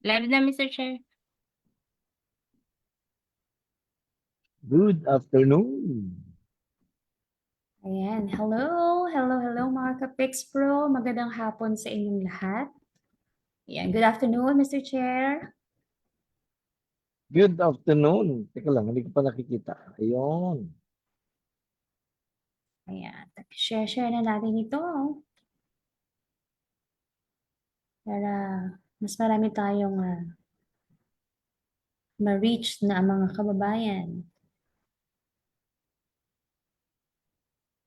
Live na, Mr. Chair. Good afternoon. Ayan. Hello mga ka-Pix Pro. Magandang hapon sa inyong lahat. Ayan. Good afternoon, Mr. Chair. Good afternoon. Teka lang, hindi ko pa nakikita. Ayun. Ayan. Share na natin ito. Para mas marami tayong ma-reach na mga kababayan.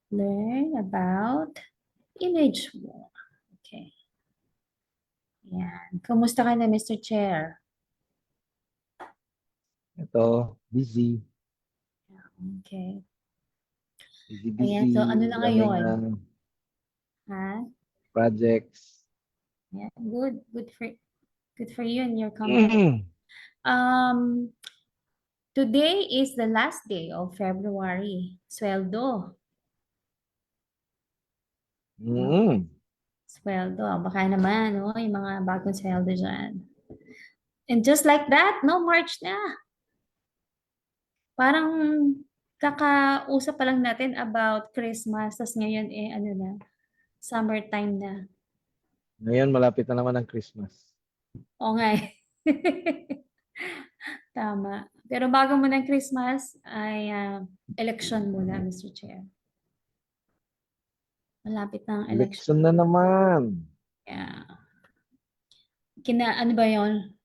Learn about image war. Okay. Ayan. Kumusta ka na, Mr. Chair? Ito, busy. Okay. Busy. Ayan. So, ano na Maraming ngayon? Ha? projects. Yeah. Good for you and your company. Today is the last day of February. Sweldo. Sweldo. Baka naman, no? Yung mga bagong sweldo dyan. And just like that, no? March na. Parang kakausap pa lang natin about Christmas. Tapos ngayon, ano na, summertime na. Ngayon, malapit na naman ang Christmas. O nga eh. Tama. Pero bago mo ng Christmas, ay election muna, Mr. Chair. Malapit na ang election. Election na naman. Yeah. Ano ba yun?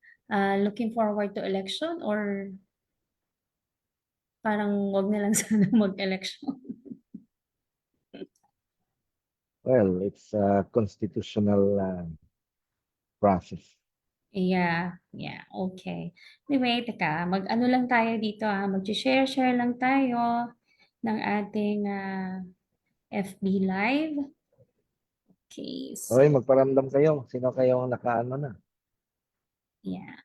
Looking forward to election or parang wag na lang sana mag-election? Well, it's a constitutional process. Yeah, okay. Anyway, teka, mag-ano lang tayo dito mag-share lang tayo ng ating FB Live. Okay, so, Okay, magparamdam kayo. Sino kayo ang nakaano na? yeah.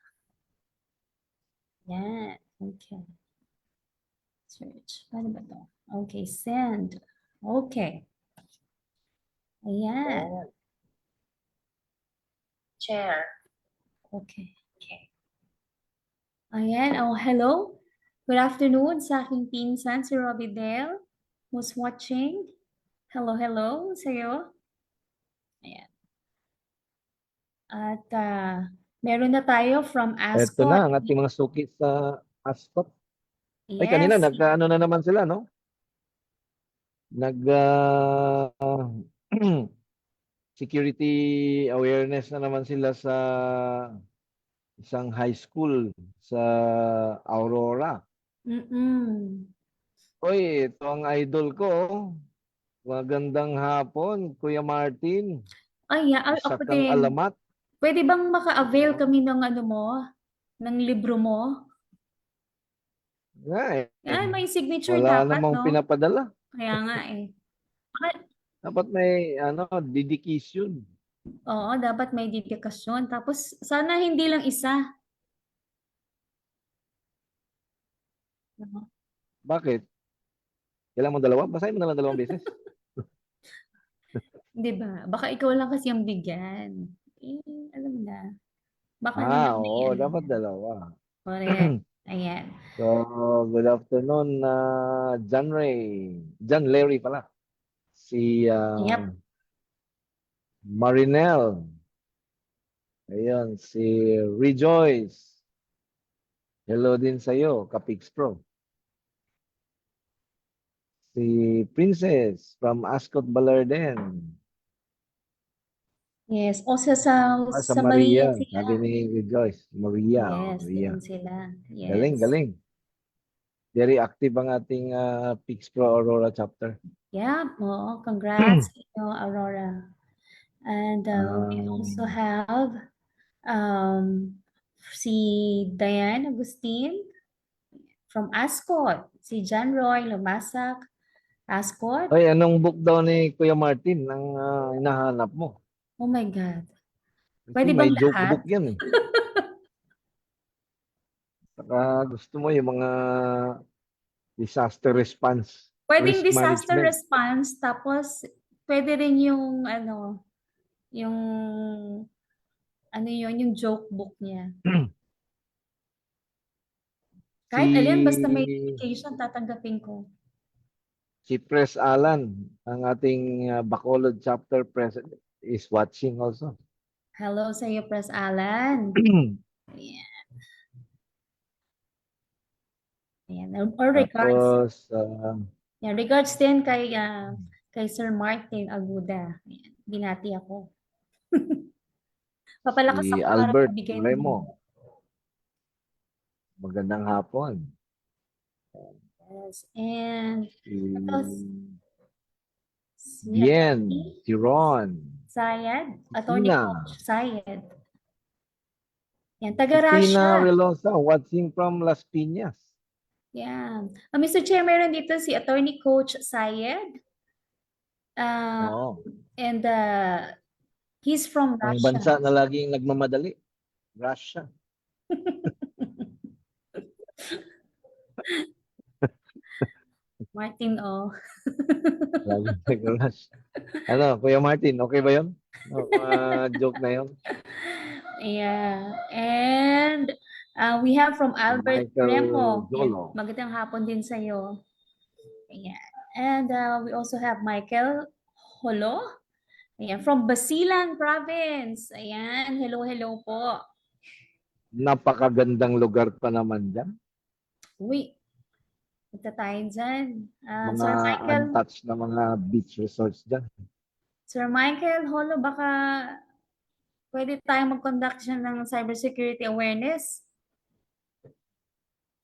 Yan, okay. Search. Paano ba to? Okay, send. Okay. Ayan. Share. Okay. Ayan. Oh, hello. Good afternoon sa aking pinsan, si Robbie Dale, who's watching. Hello sa'yo. Ayan. At meron na tayo from Ascot. Ito na ang ating mga suki sa Ascot. Ay, Yes. kanina, nagkaano na naman sila, no? Security awareness na naman sila sa isang high school sa Aurora. Oy, ito ang idol ko. Magandang hapon, Kuya Martin. Ay, Isa ako kang din. alamat. Pwede bang maka-avail kami ng ano mo? Ng libro mo? Nga eh. May signature Wala dapat, namang no? pinapadala. Kaya nga eh. Dapat may dedication. Oo, dapat may dedikasyon. Tapos, sana hindi lang isa. Bakit? Kailangan mo dalawa? Basahin mo na lang 2 beses. Di ba? Baka ikaw lang kasi ang bigyan. Alam na. Baka naman Oo, dapat dalawa. Correct. Ayan. So, good afternoon, John Ray. John Larry pala. Si Yep. Marinel. Ayun, si Rejoice. Hello din sa'yo, Kapix Pro. Si Princess from Ascot Balarden. Yes. O sa Maria. Maria sila. Sabi ni Rejoice. Maria. Yes, Maria. doon sila. Yes. Galing. Very active ang ating Pix Pro Aurora chapter. Yeah. Oo. Congrats, Aurora. And we also have si Diane Agustin from Ascot. Si John Roy Lumasak, Ascot. Ay, anong book daw ni Kuya Martin ang hinahanap mo? Oh my God. Kasi Pwede may bang joke lahat? book yan eh. Saka gusto mo yung mga disaster response. Pwedeng Risk disaster management. response, tapos pwede rin yung Ano yun, yung joke book niya. Si Kahit alin, basta may notification, tatanggapin ko. si Pres Alan, ang ating Bacolod chapter president, is watching also. Hello sa iyo, Pres Alan. Ayan. Ayan. Or regards. Tapos, Yan, regards din kay Sir Martin Aguda. Ayan, binati ako. Papalakas si ako para Albert mabigay ng Remo, video. magandang hapon. Yes. And tapos, si Bien, Atty. si Ron, Sayed, Attorney Tina, Coach Sayed. Yan, si taga Tina Russia. Relosa, watching from Las Piñas. Yan. Mr. Chair, meron dito si Attorney Coach Sayed. Oo, And he's from ang Russia. bansa na laging nagmamadali, Russia. Martin, oh. Laging nag-rush. Ano, Kuya Martin, okay ba yun? Joke na yun? Yeah. And we have from Albert Michael Remo. Yan. Jolo. Magandang hapon din sa iyo. Ayan. And we also have Michael Holo. Ayan. From Basilan Province. Ayan. Hello, hello po. Napakagandang lugar pa naman dyan. Uy. Punta tayo dyan. Mga Sir Michael. untouched na mga beach resorts dyan. Sir Michael Holo, baka pwede tayong mag-conduct siya ng cybersecurity awareness.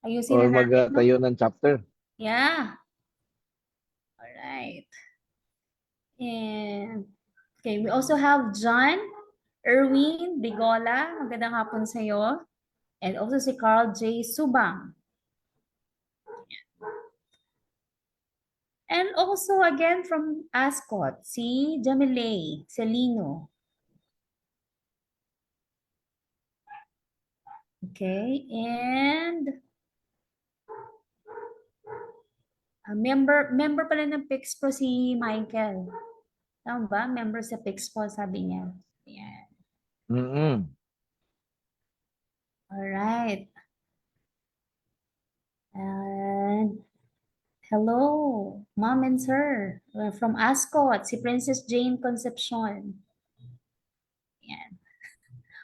Ayusin Or na natin, no? magtayo ng chapter. Yeah. All right. And okay, we also have John Erwin Bigola. Magandang hapon sa iyo. And also si Carl J. Subang. And also again from Ascot, si Jamilay Celino. Okay, and member pala ng PIXPRO si Michael. Tama ba? Member sa PIXPRO, sabi niya. Ayan. Mm-mm. Alright. And hello, Mom and Sir. From Ascot, si Princess Jane Concepcion. Ayan.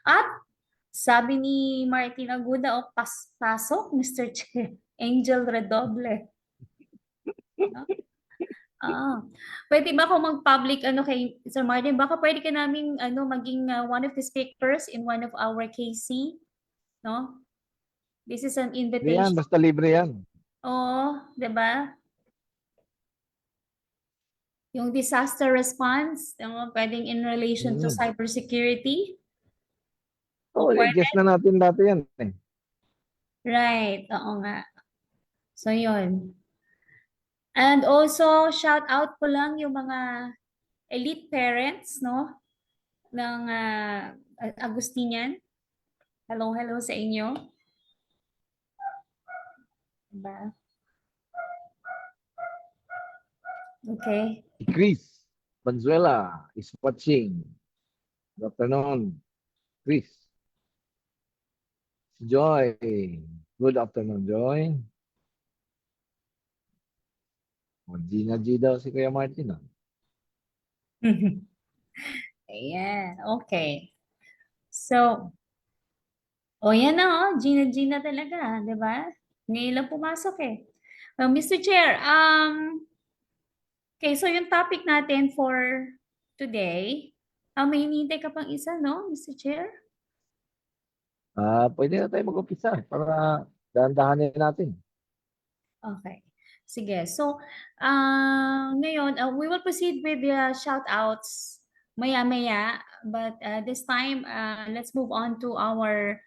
At sabi ni Martin Aguda, pasok, Mr. Chair. Angel Redoble. Pwede ba ako mag-public kay Sir Martin? Baka pwede ka naming maging one of the speakers in one of our KC, no? This is an Yan, invitation. basta libre yan. Oo, 'di ba? Yung disaster response, pwedeng in relation to cybersecurity. Oh, guess na natin dati yan. Right, oo nga. So, yun. And also, shout out po lang yung mga elite parents, no? Ng Agustinian. Hello, hello sa inyo. Diba? Okay. Chris Banzuela is watching. Good afternoon, Chris. Joy. Good afternoon, Joy. Gina G daw si Kuya Martin. Ayan, okay. So, yan na, Gina talaga, di ba? Ngayon lang pumasok eh. Mr. Chair, okay, so yung topic natin for today, may hinihintay ka pang isa, no, Mr. Chair? Pwede na tayo mag-umpisa para dahan-dahanin natin. Okay. Sige. So, ngayon, we will proceed with the shout-outs maya-maya. But this time, let's move on to our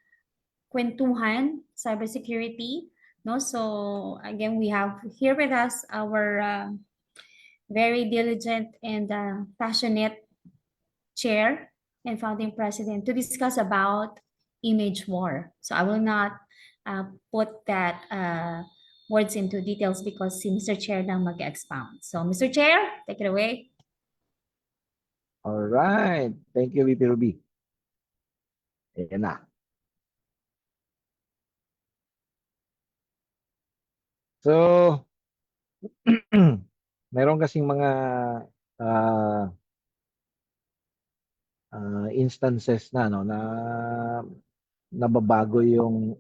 kwentuhan, cybersecurity. No? So, again, we have here with us our very diligent and passionate chair and founding president to discuss about image war. So, I will not put that words into details because si Mr. Chair lang mag-expound. So, Mr. Chair, take it away. All right. Thank you, VP Ruby. Ayan na. So, meron kasing mga ah, instances na no na nababago yung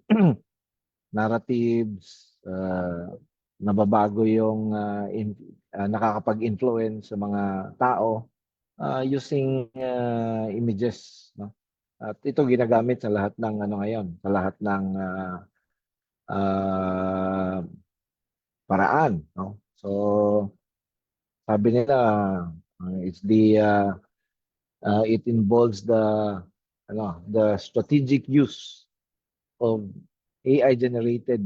narratives, nababago yung nakakapag-influence sa mga tao using images, no? At ito ginagamit sa lahat ng ano ngayon, sa lahat ng ah, paraan, no? So, sabi nila it involves the strategic use of AI generated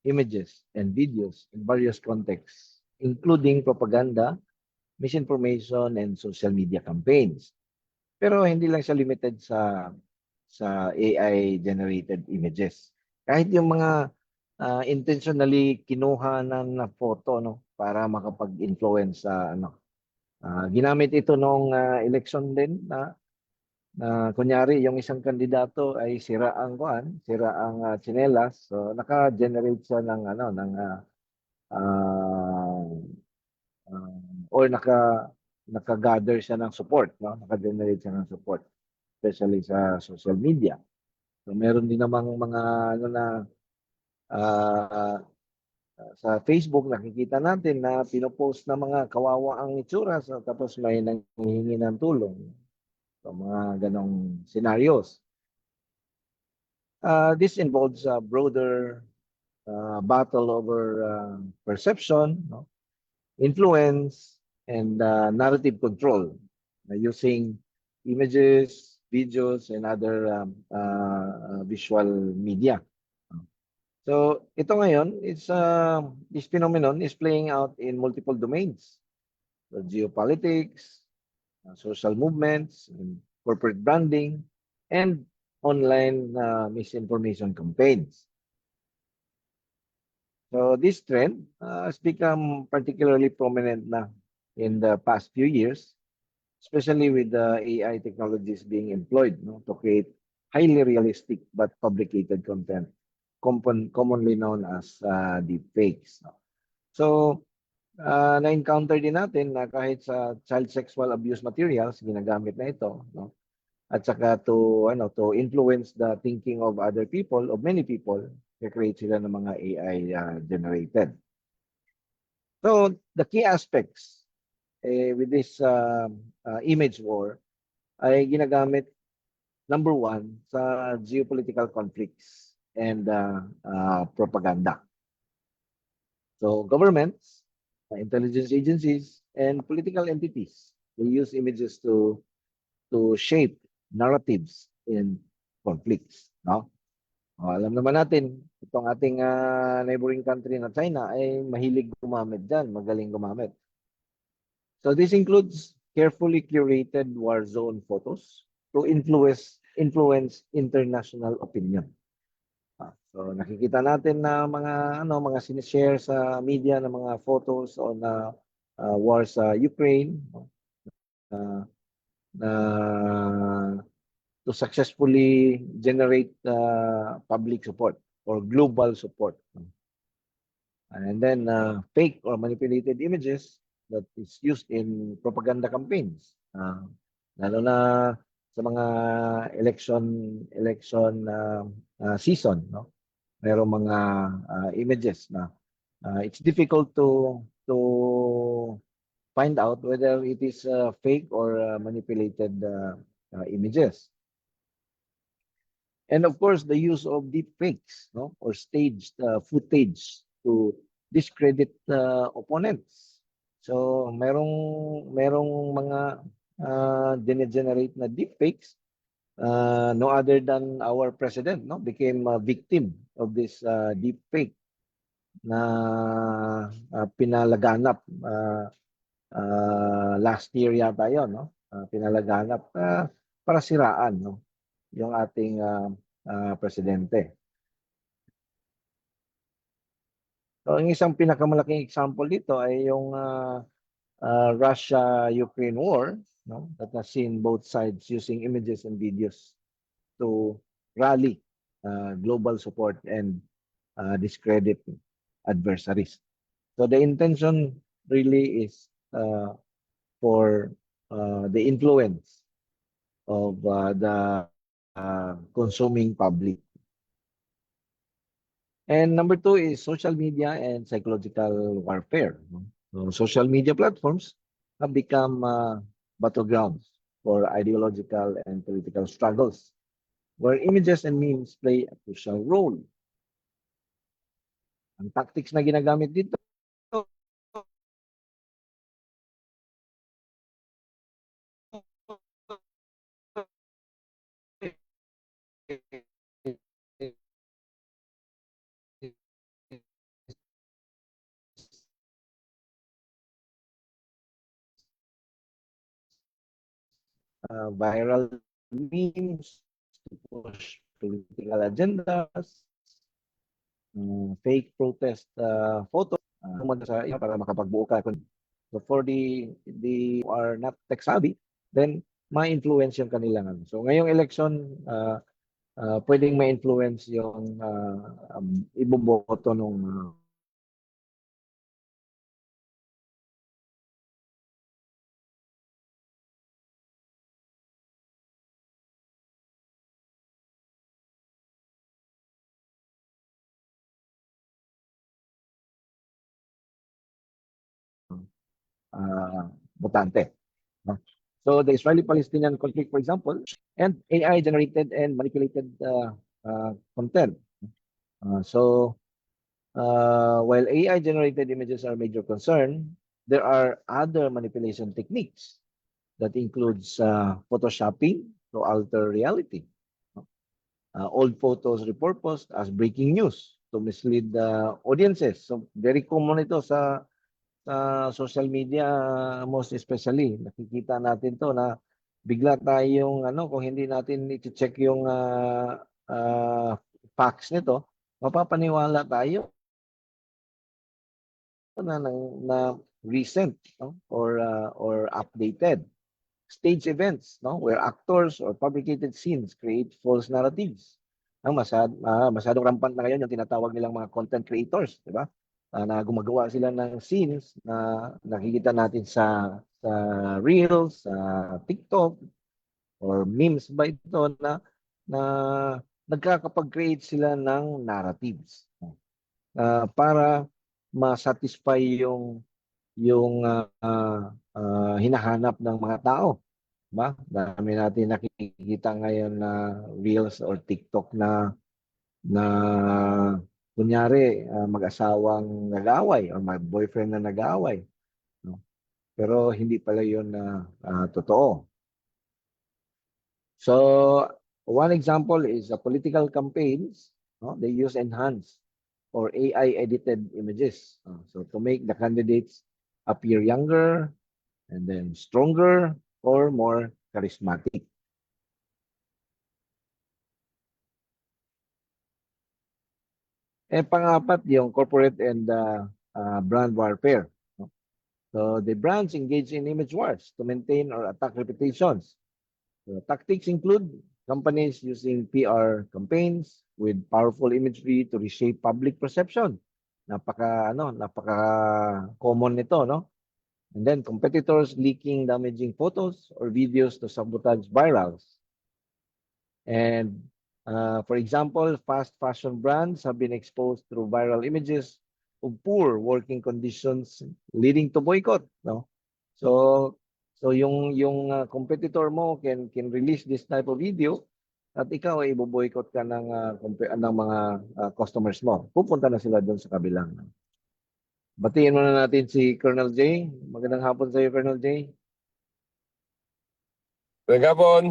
images and videos in various contexts, including propaganda, misinformation, and social media campaigns. Pero hindi lang siya limited sa AI generated images. Kahit yung mga intentionally kinuha na photo, no, para makapag-influence sa ginamit ito nung election din na kunyari yung isang kandidato ay sira ang tsinelas, so naka-generate siya ng ah, or naka-gather siya ng support, no? Naka-generate siya ng support, especially sa social media. So meron din namang mga ah, sa Facebook nakikita natin na pinopost na mga kawawa ang itsura, so, tapos may nanghihingi ng tulong. So mga ganong scenarios. This involves a broader battle over perception, no? Influence, and narrative control using images, videos, and other visual media. So ito ngayon, this phenomenon is playing out in multiple domains. So, geopolitics, social movements, and corporate branding, and online misinformation campaigns. So this trend has become particularly prominent na in the past few years, especially with the AI technologies being employed, no, to create highly realistic but fabricated content, commonly known as deepfakes. No? So, na-encounter din natin na kahit sa child sexual abuse materials, ginagamit na ito, no? At saka to influence the thinking of other people, of many people, create sila ng mga AI generated. So the key aspects with this image war ay ginagamit, number one, sa geopolitical conflicts and propaganda. So governments, intelligence agencies, and political entities will use images to shape narratives in conflicts, no? Alam naman natin, itong ating neighboring country na China ay mahilig gumamit dyan, magaling gumamit. So this includes carefully curated war zone photos to influence international opinion. So nakikita natin na mga sinishare sa media na mga photos on war sa Ukraine, na to successfully generate public support or global support. And then fake or manipulated images that is used in propaganda campaigns. Lalo na sa mga election season, no? Merong mga images na it's difficult to find out whether it is fake or manipulated images. And of course, the use of deep fakes, no, or staged footage to discredit opponents. So, merong mga generate na deep fakes. No other than our president, no, became a victim of this deep fake na pinalaganap last year yata yon, no? Pinalaganap para siraan, no, yung ating presidente. So, ang isang pinakamalaking example dito ay yung Russia-Ukraine war, no, that has seen both sides using images and videos to rally global support and discredit adversaries. So the intention really is for the influence of the consuming public. And number two is social media and psychological warfare. So social media platforms have become battlegrounds for ideological and political struggles, where images and memes play a crucial role. Ang tactics na ginagamit dito viral memes to push political agendas, fake protest photos, para makapagbuo ka. So for the who are not tech savvy, then ma-influence yung kanilang ano. So ngayong election, pwedeng ma-influence yung iboboto nung botante. No? So the Israeli-Palestinian conflict, for example, and AI-generated and manipulated content. While AI-generated images are a major concern, there are other manipulation techniques that includes photoshopping to alter reality. Old photos repurposed as breaking news to mislead audiences. So very common ito sa social media, most especially. Nakikita natin to na bigla tayong kung hindi natin i-check yung facts nito, mapapaniwala tayo na recent, no? or updated stage events, no, where actors or fabricated scenes create false narratives. Masyadong rampant na ngayon yung tinatawag nilang mga content creators, di ba? Na gumagawa sila ng scenes na nakikita natin sa Reels, sa TikTok, or memes ba ito na nagkakapag-create sila ng narratives para ma-satisfy yung hinahanap ng mga tao. Ba? Dami natin nakikita ngayon na Reels or TikTok na kunyari mag-asawang nag-away or may boyfriend na nag-away. No? Pero hindi pala yun na totoo. So, one example is political campaigns. No? They use enhanced or AI-edited images. So, to make the candidates appear younger and then stronger or more charismatic. Pang-apat, yung corporate and brand warfare. No? So, the brands engage in image wars to maintain or attack reputations. So, tactics include companies using PR campaigns with powerful imagery to reshape public perception. Napaka common nito, no? And then competitors leaking damaging photos or videos to sabotage virals. And for example, fast fashion brands have been exposed through viral images of poor working conditions leading to boycott. No? So yung competitor mo can release this type of video at ikaw ay ibo-boycott ka ng mga customers mo. Pupunta na sila doon sa kabilang. Batiin muna natin si Colonel J. Magandang hapon sa iyo, Colonel J. Magandang hapon.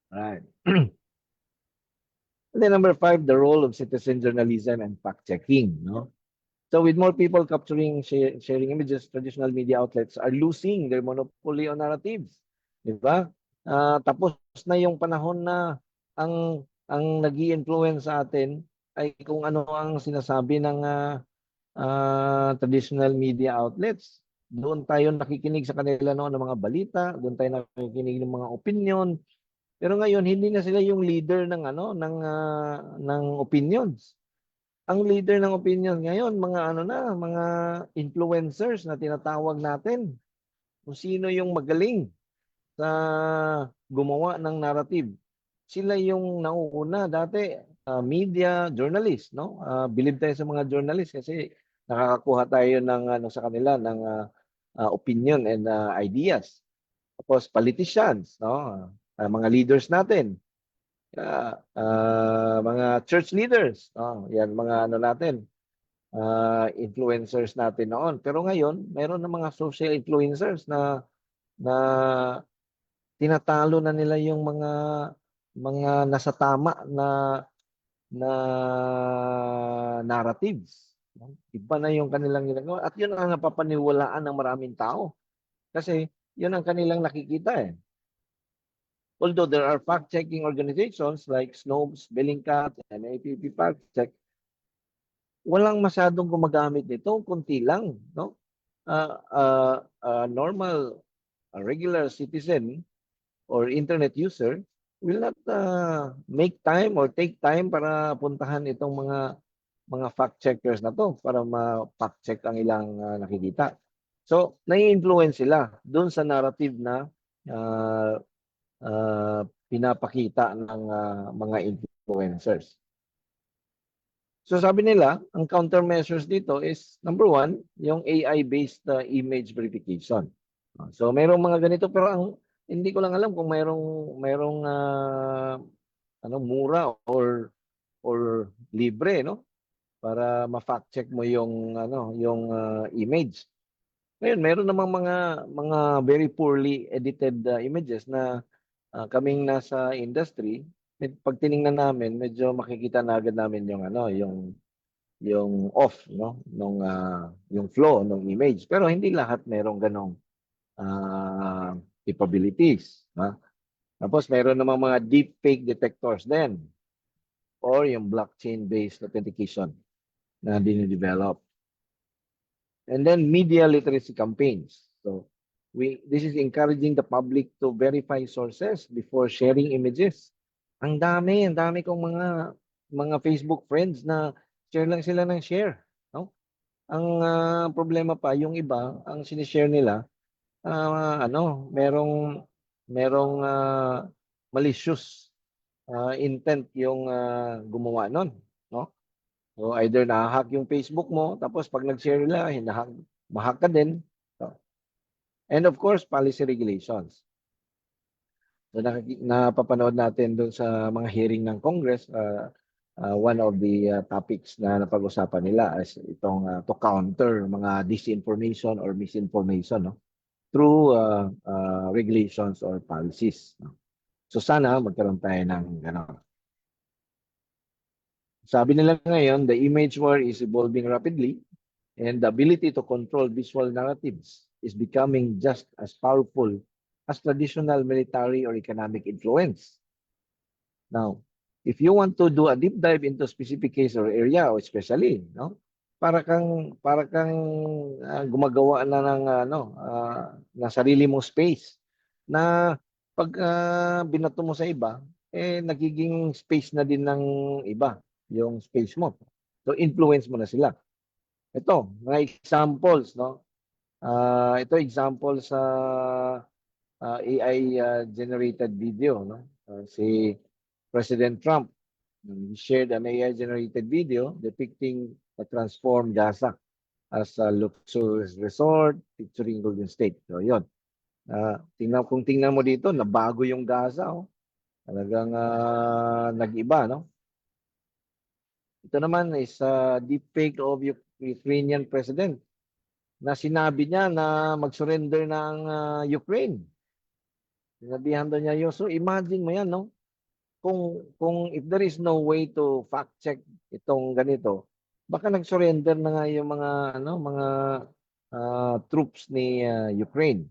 Right. And then number 5, the role of citizen journalism and fact-checking. No? So with more people capturing, sharing images, traditional media outlets are losing their monopoly on narratives. Diba? Tapos na yung panahon na ang nag-i-influence sa atin ay kung ano ang sinasabi ng traditional media outlets. Doon tayo nakikinig sa kanila noon ng mga balita, doon tayo nakikinig ng mga opinion. Pero ngayon hindi na sila yung leader ng ng opinions. Ang leader ng opinion ngayon mga influencers na tinatawag natin. Kung sino yung magaling sa gumawa ng narrative. Sila yung nauuna dati, media, journalist, no? Believe tayo sa mga journalist kasi nakakakuha tayo ng sa kanila ng opinion and ideas. Tapos politicians, no? Mga leaders natin, mga church leaders, no? Yan mga natin, influencers natin noon. Pero ngayon, mayroon na mga social influencers na tinatalo na nila yung mga nasa tama na narratives. Iba na yung kanilang ginagawa. At yun ang napapaniwalaan ng maraming tao. Kasi yun ang kanilang nakikita eh. Although there are fact-checking organizations like Snopes, Bellingcat, and APP Fact Check, walang masyadong gumagamit nito, kunti lang, no? Normal, a regular citizen or internet user will not make time or take time para puntahan itong mga fact checkers na to para ma-fact check ang ilang nakikita. So, nai-influence sila doon sa narrative na uh, pinapakita ng mga influencers. So sabi nila, ang countermeasures dito is number one, yung AI-based image verification. So mayroong mga ganito pero hindi ko lang alam kung mayroong mura or libre, no, para ma-fact check mo yung image. Ngayon, meron namang mga very poorly edited images na kaming nasa industry, pag tiningnan namin, medyo makikita na agad namin yung off, no, yung flow ng image. Pero hindi lahat merong ganong capabilities, ha? Tapos meron namang mga deepfake detectors din or yung blockchain-based authentication na dinidevelop. And then media literacy campaigns. So this is encouraging the public to verify sources before sharing images. Ang dami kong mga Facebook friends na share lang sila ng share, no? Ang problema pa yung iba, ang sinishare nila merong malicious intent yung gumawa nun, no? So either nahahack yung Facebook mo, tapos pag nag-share nila, mahack ka din. So, and of course, policy regulations. So napapanood natin doon sa mga hearing ng Congress, one of the topics na napag-usapan nila is itong to counter mga disinformation or misinformation, no, through regulations or policies, no? So sana magkaroon tayo ng gano'n. Sabi nila ngayon, the image war is evolving rapidly and the ability to control visual narratives is becoming just as powerful as traditional military or economic influence. Now, if you want to do a deep dive into specific case or area, or especially, no, para kang gumagawa na ng na sarili mong space na pag binato mo sa iba, nagiging space na din ng iba yung space mo. So influence mo na sila. Ito, mga examples, no? Ito example sa AI generated video, no? Si President Trump, he shared an AI generated video depicting a transformed Gaza as a luxurious resort featuring Golden State. So, yun. Kung tingnan mo dito, nabago yung Gaza, oh. Talagang nag-iba, no? Ito naman is deepfake of Ukrainian president na sinabi niya na mag-surrender ng Ukraine. Sinabihan daw niya yun. So imagine mo yan, no? Kung if there is no way to fact check itong ganito, baka nag-surrender na nga yung mga troops ni Ukraine.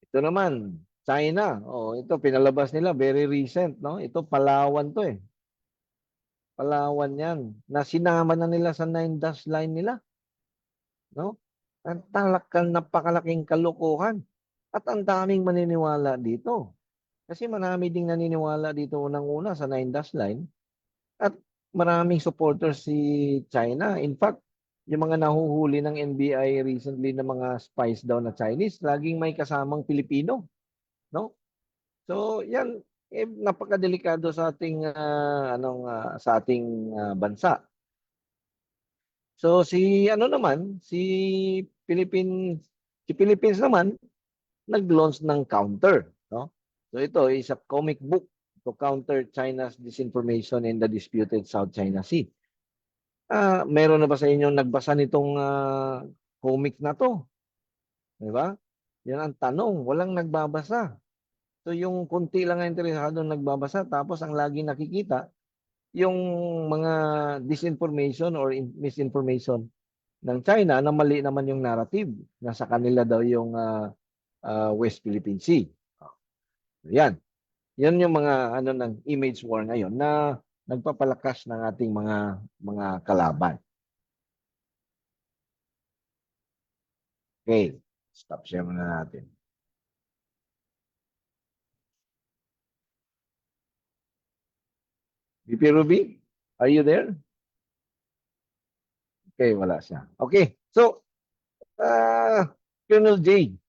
Ito naman, China. Oh, ito pinalabas nila very recent, no? Ito Palawan to eh. Palawan yan. Na sinama na nila sa 9 dash line nila. No? Ang napakalaking kalokohan. At ang daming maniniwala dito. Kasi marami ding naniniwala dito unang-una sa 9-dash line at maraming supporters si China. In fact, yung mga nahuhuli ng NBI recently na mga spies daw na Chinese, laging may kasamang Pilipino, no? So, yan napakadelikado sa ating bansa. So si Philippines naman nag-launch ng counter, no? So ito is a comic book to counter China's disinformation in the disputed South China Sea. Meron na ba sa inyo nagbasa nitong comic na to? Di ba? Yan ang tanong, walang nagbabasa. So yung kunti lang ang interesado nagbabasa tapos ang lagi nakikita yung mga disinformation or misinformation ng China na mali naman yung narrative na sa kanila daw yung West Philippine Sea. Yan. Yan yung mga ng image war ngayon na nagpapalakas ng ating mga kalaban. Okay. Stop share muna natin. VP Ruby, are you there? Okay, wala siya. Okay. So, Colonel J,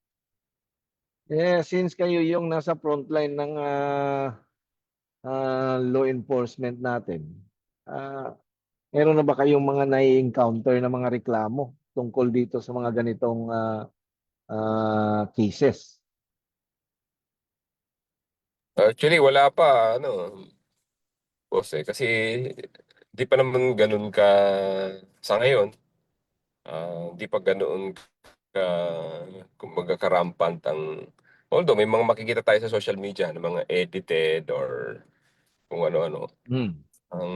since kayo yung nasa frontline ng law enforcement natin, meron na ba kayong mga nai-encounter na mga reklamo tungkol dito sa mga ganitong cases? Actually, wala pa, boss kasi di pa naman ganun ka sa ngayon. Di pa ganoon ka, kumbaga karampant ang, although may mga makikita tayo sa social media ng mga edited or kung ano-ano. Ang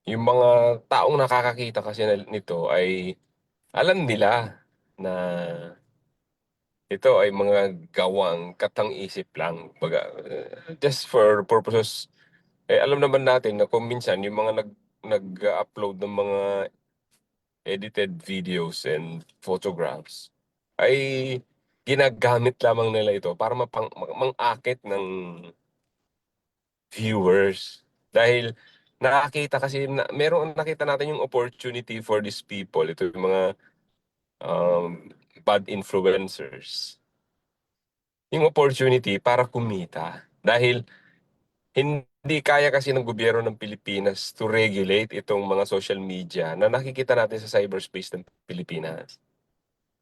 yung mga taong nakakakita kasi nito ay alam nila na ito ay mga gawang katang-isip lang. Baga, just for purposes, alam naman natin na kung minsan yung mga nag-upload ng mga edited videos and photographs ay ginagamit lamang nila ito para mang-akit ng viewers. Dahil nakita natin yung opportunity for these people, ito yung mga bad influencers. Yung opportunity para kumita. Dahil hindi kaya kasi ng gobyerno ng Pilipinas to regulate itong mga social media na nakikita natin sa cyberspace ng Pilipinas.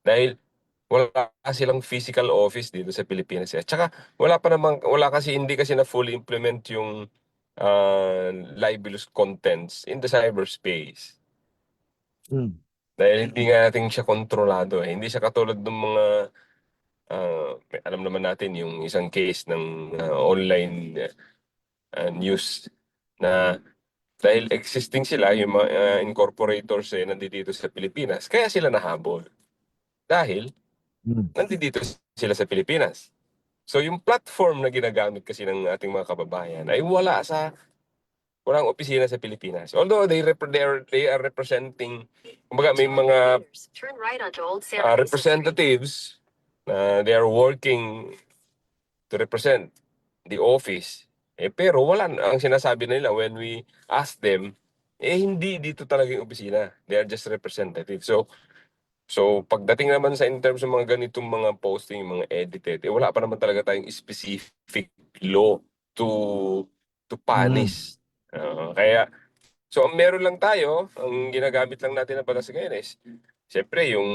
Dahil wala silang physical office dito sa Pilipinas. At saka hindi kasi na fully implement yung libelous contents in the cyberspace. Dahil hindi nga natin siya kontrolado. Hindi siya katulad ng mga alam naman natin yung isang case ng online news na dahil existing sila, yung mga incorporators nandito sa Pilipinas, kaya sila nahabol. Dahil nandito sila sa Pilipinas. So yung platform na ginagamit kasi ng ating mga kababayan ay walang opisina sa Pilipinas. Although they are representing, kumbaga may mga representatives na they are working to represent the office. Pero ang sinasabi nila when we ask them, hindi dito talaga yung opisina. They are just representatives. So pagdating naman in terms ng mga ganitong mga posting, mga edited, wala pa naman talaga tayong specific law to punish. Kaya, so ang meron lang tayo, ang ginagamit lang natin na batas ngayon is, siyempre yung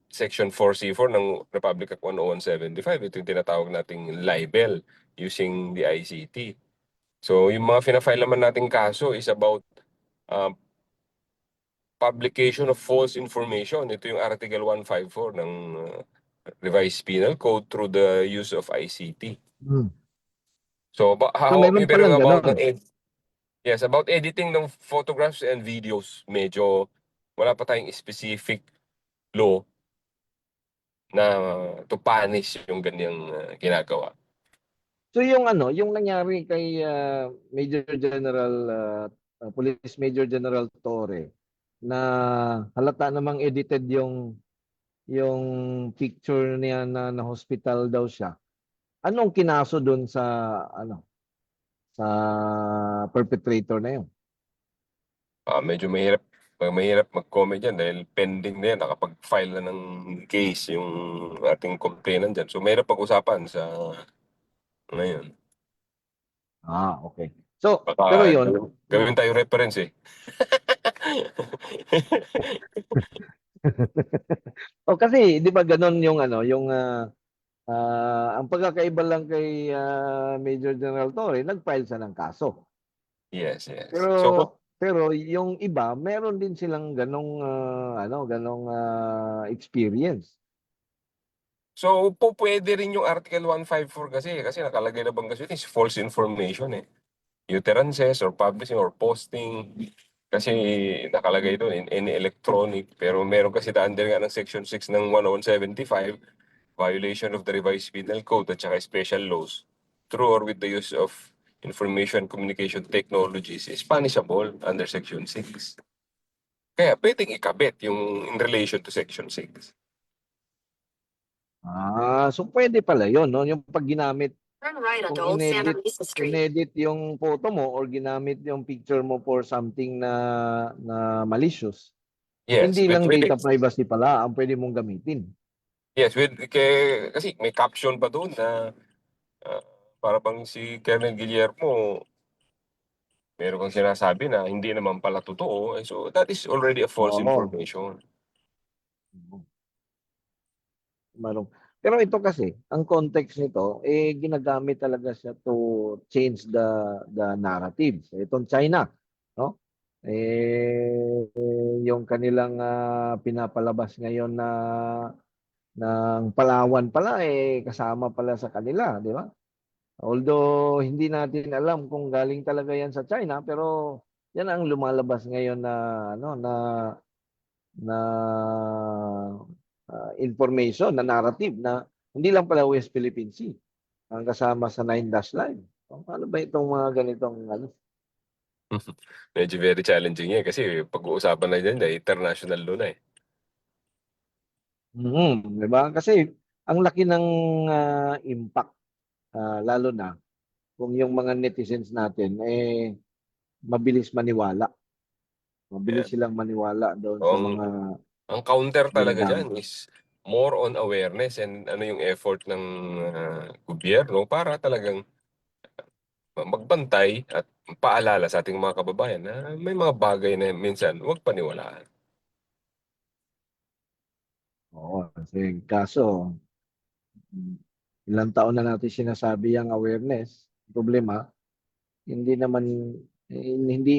Section 4C4 ng Republic Act 10175, ito yung tinatawag nating libel using the ICT. So yung mga fina-file naman nating kaso is about publication of false information. Ito yung Article 154 ng Revised Penal Code through the use of ICT. So, meron palang about ganon. yes, about editing ng photographs and videos, medyo wala pa tayong specific law na to punish yung ganyang ginagawa. So yung nangyari kay Major General Police Major General Torre na halata namang edited yung picture niya na hospital daw siya. Anong kinaso doon sa ano sa perpetrator na yun? Medyo mahirap mag-comment yan dahil pending na yan. Nakapag-file na ng case yung ating complainant dyan. So, mahirap pag-usapan sa ngayon. Okay. So, Baka pero yun, gawin tayo reference eh. o kasi 'di ba ganun yung ano, yung ang pagkakaiba lang kay Major General Torre, nag-file siya ng kaso. Yes, yes. Pero So, pero yung iba, meron din silang ganong experience. pwede rin yung Article 154 kasi nakalagay na bang kasi is false information eh. Utterances or publishing or posting kasi nakalagay doon in any electronic pero meron kasi under nga ng Section 6 ng 1175 violation of the revised penal code at saka special laws through or with the use of information communication technologies is punishable under Section 6. Kaya pwedeng ikabit yung in relation to Section 6. So pwede pala yun, no? Yung pag ginamit, Turn right kung onto Old Santa Mesa Street. inedit yung photo mo or ginamit yung picture mo for something na malicious, Yes, hindi with lang with data privacy pala ang pwede mong gamitin. yes, kasi may caption pa doon na ah, para bang si Colonel Guillermo meron kang sinasabi na hindi naman pala totoo. So that is already a false Oo. information. Marong. Pero ito kasi, ang context nito, ginagamit talaga siya to change the narrative. So, itong China, no? Yung kanilang pinapalabas ngayon ng Palawan pala, kasama pala sa kanila, di ba? Although hindi natin alam kung galing talaga yan sa China, pero yan ang lumalabas ngayon na information, na narrative na hindi lang pala West Philippine Sea ang kasama sa Nine Dash Line. Paano ba itong mga ganitong ano? Medyo very challenging yan kasi pag-uusapan na yan na international law na eh. Di ba? Kasi ang laki ng impact, lalo na kung yung mga netizens natin mabilis maniwala. Yan. Mabilis silang maniwala doon So, sa mga ang counter talaga ginagamit. dyan is more on awareness and ano yung effort ng gobyerno para talagang magbantay at paalala sa ating mga kababayan na may mga bagay na minsan huwag paniwalaan. Oo, kasi kaso, ilang taon na natin sinasabi ang awareness. Problema, hindi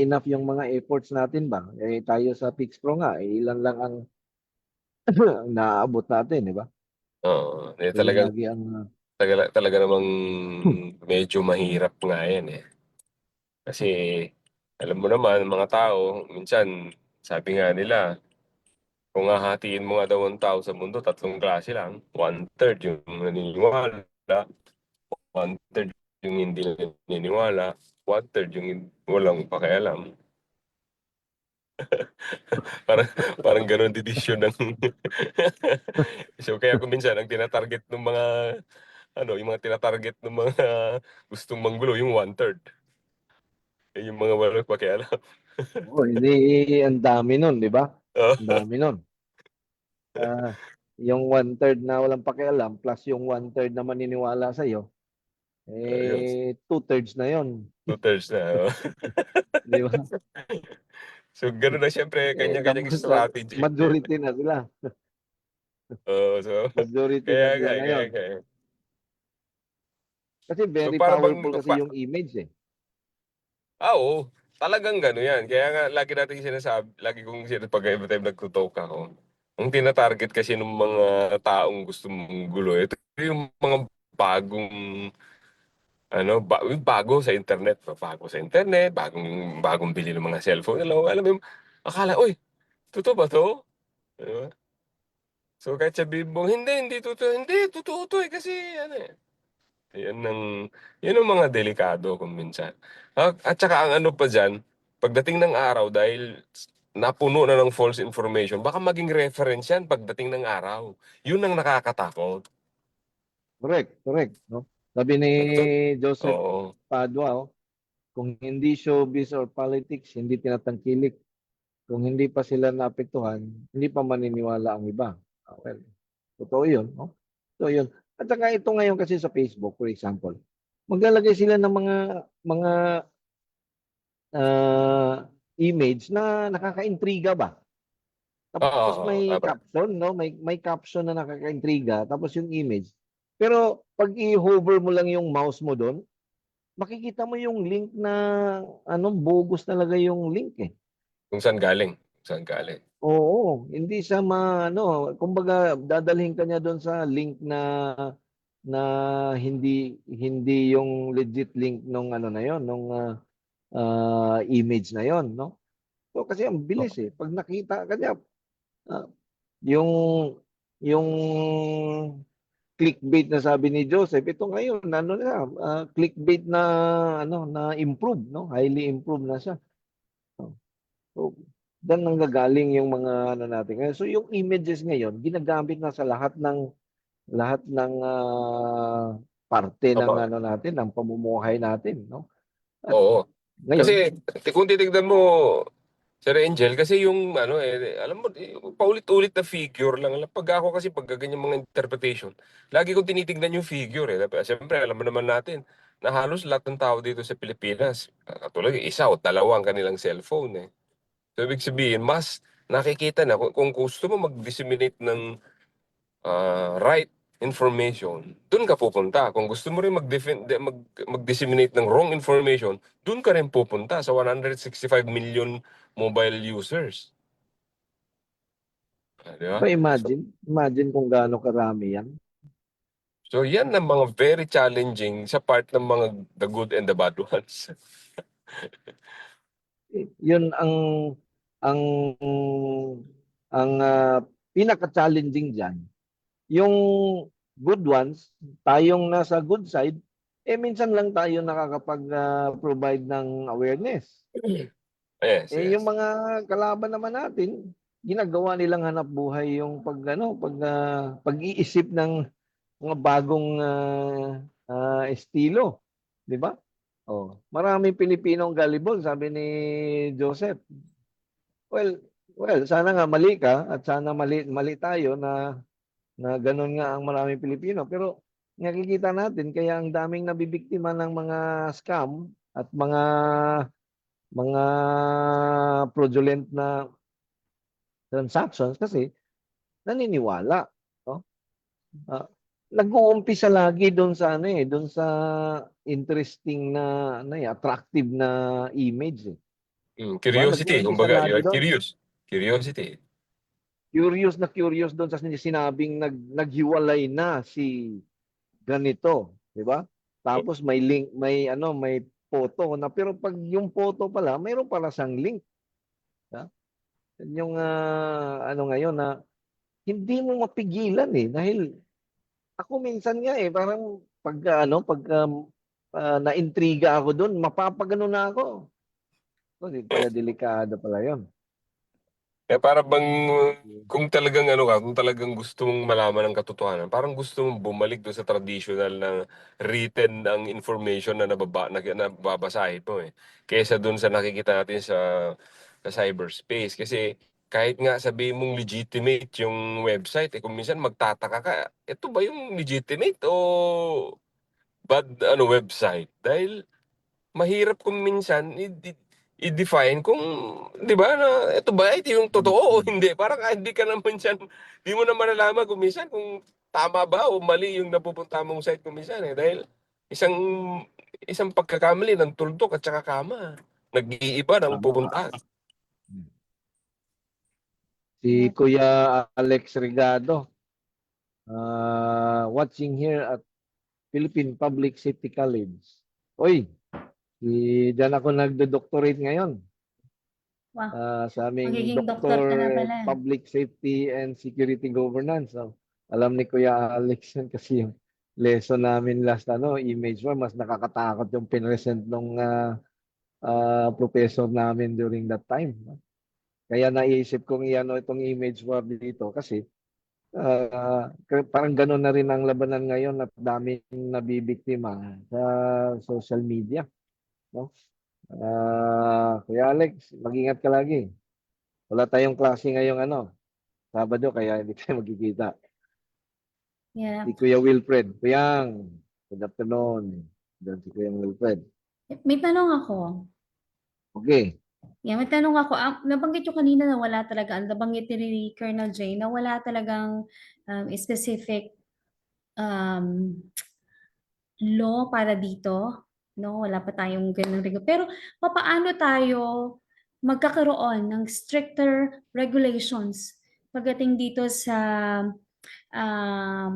enough yung mga efforts natin ba? Tayo sa Pixpro nga, ilan lang ang naaabot natin, di ba? Oo, Yun lagi ang talaga namang medyo mahirap nga yan eh. Kasi alam mo naman mga tao, minsan sabi nga nila, kung hahatiin mo nga daw ang tao sa mundo, tatlong klase lang. One-third yung naniniwala, one-third yung hindi naniniwala, one-third yung walang pakialam. Parang parang gano'n division ng so kaya kung minsan ang tinatarget ng mga yung mga tinatarget ng mga gustong manggulo yung one-third. Yung mga walang pakialam. hindi, ang dami nun, di ba? Oo, Ang dami nun. Yung one-third na walang pakialam plus yung one-third na maniniwala sa'yo, yun. two-thirds na yon, Two-thirds na. Oo. di ba? So gano'n na siyempre kanya-kanyang Tapos strategy. majority na sila. Oo, so Majority na kaya nga sila eh, kaya ngayon. nga eh. Kasi So very para bang powerful kasi yung image eh. oo, talagang gano'n yan. Kaya nga lagi nating sinasabi, lagi kong sinasabi pag every time nagtutalk ako, ang tina-target kasi ng mga taong gusto mong gulo, ito yung mga bagong bago sa internet, bagong bagong bili ng mga cellphone. Alam mo yung akala, uy, totoo ba to? Diba? So kahit sabihin mo, hindi totoo, hindi, totoo to eh, kasi ano eh. Yan ang, yun ang mga delikado kung minsan. At saka ang ano pa dyan, pagdating ng araw, dahil napuno na ng false information, baka maging reference yan pagdating ng araw. Yun ang nakakatakot. Correct, no? Sabi ni Joseph Oo. Padua, kung hindi showbiz or politics, hindi tinatangkilik. Kung hindi pa sila naapektuhan, hindi pa maniniwala ang iba. Well, totoo yun, no? Totoo yun. At saka ito ngayon kasi sa Facebook, for example, maglalagay sila ng mga image na nakakaintriga ba? Tapos Oo, may tama. caption, no? May caption na nakakaintriga, tapos yung image. Pero pag i-hover mo lang yung mouse mo doon, makikita mo yung link na bogus talaga yung link eh. Kung saan galing. Kung saan galing. Oo, hindi siya kumbaga dadalhin ka niya doon sa link na hindi yung legit link nung na yon, nung image na yon, no? So kasi ang bilis eh. Pag nakita ka niya, ah, yung yung clickbait na sabi ni Joseph, ito ngayon clickbait na na improve, no? Highly improved na siya. So, doon nanggagaling yung mga natin ngayon. So yung images ngayon ginagamit na sa lahat ng parte ng Opo. natin, ng pamumuhay natin, no? At Oo. ngayon, Kasi kung titignan mo, Sir Angel, kasi yung alam mo, paulit-ulit na figure lang. Pag ako kasi pag ganyan mga interpretation, lagi kong tinitignan yung figure eh. Siyempre, alam mo naman natin na halos lahat ng tao dito sa Pilipinas, katulad isa o dalawa ang kanilang cellphone eh. So, ibig sabihin, mas nakikita na kung gusto mo mag-disseminate ng right information, dun ka pupunta. Kung gusto mo rin mag-disseminate ng wrong information, dun ka rin pupunta sa 165 million mobile users. Di ba? pa imagine kung gaano karami yan. So yan ang mga very challenging sa part ng mga the good and the bad ones. Yun ang pinaka-challenging diyan. Yung good ones, tayong nasa good side, minsan lang tayo nakakapag-provide ng awareness. Yes, Yung yes. mga kalaban naman natin, ginagawa nilang hanap buhay yung pag-iisip ng mga bagong estilo, 'di ba? Oh, maraming Pilipinong gullible, sabi ni Joseph. Well, sana nga mali ka at sana mali tayo na ganun nga ang maraming Pilipino. Pero nakikita natin kaya ang daming nabibiktima ng mga scam at mga fraudulent na transactions kasi naniniwala, no? Ah, nag-uumpisa lagi doon sa doon sa interesting na attractive na image eh. Diba? Curiosity, Nag-uumpisa kumbaga, lagi you're doon. curious. Curiosity. Curious doon sa sinabing naghiwalay na si ganito, 'di ba? Tapos may link, may photo na pero pag yung photo pala, mayroon pala siyang link, ha? Yung ngayon na hindi mo mapigilan eh dahil ako minsan nga eh parang pag naintriga ako doon, mapapagano na ako. Kasi pala delikado pala 'yon. Kaya para bang kung talagang kung talagang gusto mong malaman ang katotohanan, parang gusto mong bumalik doon sa traditional na written ang information na nababasahin mo eh. Kaysa doon sa nakikita natin sa cyberspace. Kasi kahit nga sabihin mong legitimate yung website, kung minsan magtataka ka, ito ba yung legitimate o bad website? Dahil mahirap kung minsan i-define kung 'di ba na ito ba ito yung totoo o hindi. Parang hindi ka naman diyan, di mo na malalaman kung minsan kung tama ba o mali yung napupunta mong site kung minsan eh. Dahil isang isang pagkakamali ng tuldok at saka kama. Nag-iiba ng Tama. pupuntahan. Si Kuya Alex Rigado, watching here at Philippine Public Safety College. Oy, diyan ako nagdo-doctorate ngayon. Wow, Sa aming magiging doktor ka na Doctor pala. Public Safety and Security Governance. So, alam ni Kuya Alex yan kasi yung lesson namin last image one, mas nakakatakot yung pinresent ng professor namin during that time. No? Kaya naisip kong iano itong image war dito kasi parang gano'n na rin ang labanan ngayon at daming nabibiktima sa social media, no? Kuya Alex, mag-ingat ka lagi. Wala tayong klase ngayong Sabado, kaya hindi tayo magkikita. Yeah. Si Kuya Wilfred. Kuyang, good afternoon. Diyan si Kuya Wilfred. May tanong ako. Okay. Yeah, may tanong ako. Nabanggit ko kanina na wala talaga, nabanggit ni Colonel J na wala talagang specific um, law para dito. No, wala pa tayong ganung regulation. Pero papaano tayo magkakaroon ng stricter regulations pagdating dito sa um,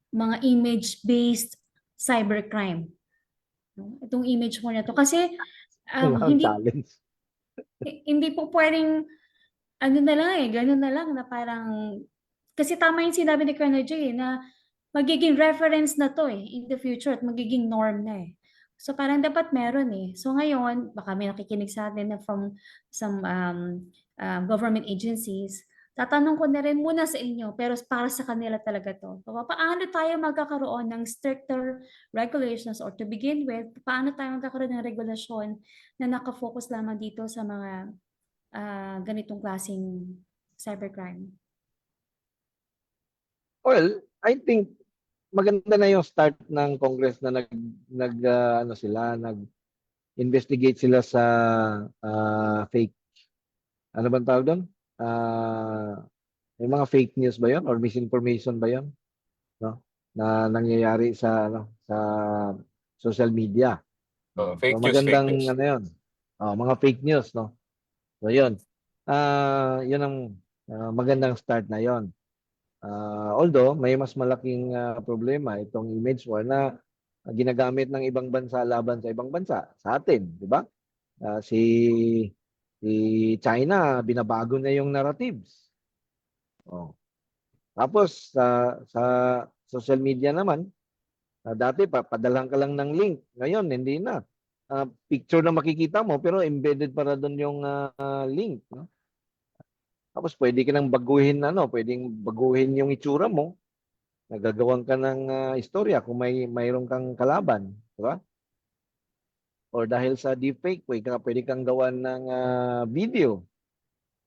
mga image-based cybercrime? No? Itong image mo na to. Kasi Ang challenge. hindi po pwedeng ano na lang gano'n na lang na parang kasi tama yung sinabi ni Colonel J na magiging reference na 'to in the future at magiging norm na So parang dapat meron So ngayon, baka may nakikinig sa atin na from some government agencies. Tatanong ko na rin muna sa inyo, pero para sa kanila talaga 'to. Paano tayo magkakaroon ng stricter regulations or to begin with, paano tayo magkakaroon ng regulasyon na naka-focus lamang dito sa mga ganitong klaseng cybercrime? Well, I think maganda na yung start ng Congress na nag-investigate sila sa fake, ano bang tawag doon? Yung mga fake news ba 'yon or misinformation ba 'yon, no? Na nangyayari sa social media. So Fake news, fake magandang news. 'yon. Mga fake news, no? So 'yon. 'Yun ang magandang start na 'yon. Although may mas malaking problema itong image war na ginagamit ng ibang bansa laban sa ibang bansa, sa atin, di ba? Si China binabago na yung narratives. Oh. Tapos sa social media naman, dati padalhan ka lang ng link. Ngayon hindi na. Picture na makikita mo pero embedded para doon yung link, no? Tapos pwede ka nang pwedeng baguhin yung itsura mo. Nagagawan ka ng istorya kung mayroon kang kalaban, di ba? Or dahil sa deepfake, pwede kang gawan ng video.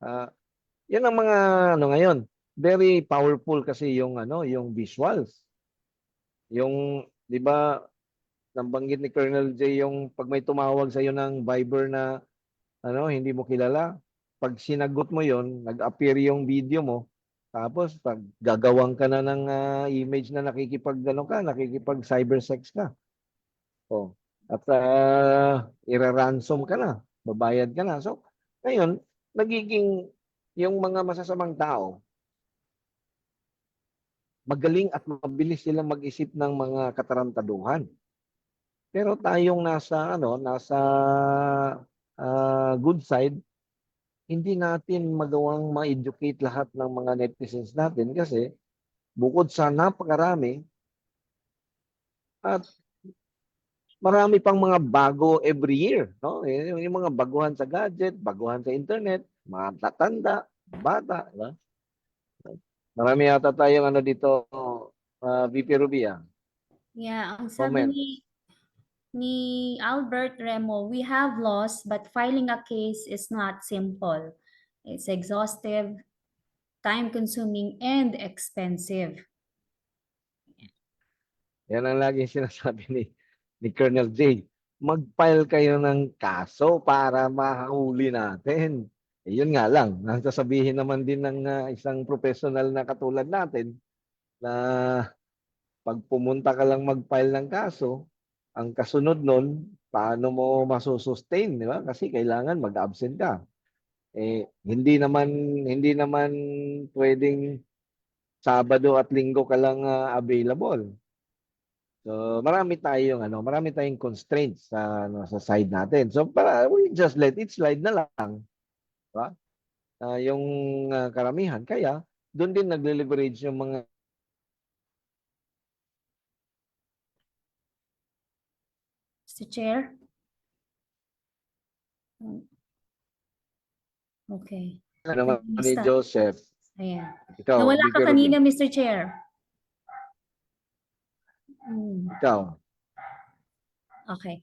Ah, 'Yan ang mga ngayon. Very powerful kasi yung visuals. Yung 'di ba nabanggit ni Colonel J yung pag may tumawag sa iyo ng Viber na hindi mo kilala, pag sinagot mo yon, nag-appear yung video mo, tapos pag gagawang ka na ng image na nakikipag cybersex ka. Oh. At ira-ransom ka na, babayad ka na. So, ngayon, nagiging yung mga masasamang tao, magaling at mabilis silang mag-isip ng mga katarantaduhan. Pero tayong nasa good side, hindi natin magawang ma-educate lahat ng mga netizens natin kasi bukod sa napakarami at marami pang mga bago every year, no? Yung mga baguhan sa gadget, baguhan sa internet, mga tatanda, bata, di ba? Marami yata tayong dito, VP Rubia, Yeah, ang sabi comment. ni Albert Remo, we have laws, but filing a case is not simple. It's exhaustive, time-consuming, and expensive. Yan ang laging sinasabi ni Colonel J. Mag-file kayo ng kaso para mahuli natin. Yun nga lang, sasabihin naman din ng isang professional na katulad natin na pag pumunta ka lang mag-file ng kaso, ang kasunod nun, paano mo masusustain, di ba? Kasi kailangan mag-absent ka. Hindi naman pwedeng Sabado at Linggo ka lang available. So marami tayong constraints sa side natin. So we just let it slide na lang, di ba? Yung karamihan kaya doon din nagle-leverage yung mga Mr. Chair? Okay. Ano naman ni Basta. Joseph, Ayan. ikaw, Nawala ka bigger kanina, review. Mr. Chair. Hmm. Ikaw. Okay.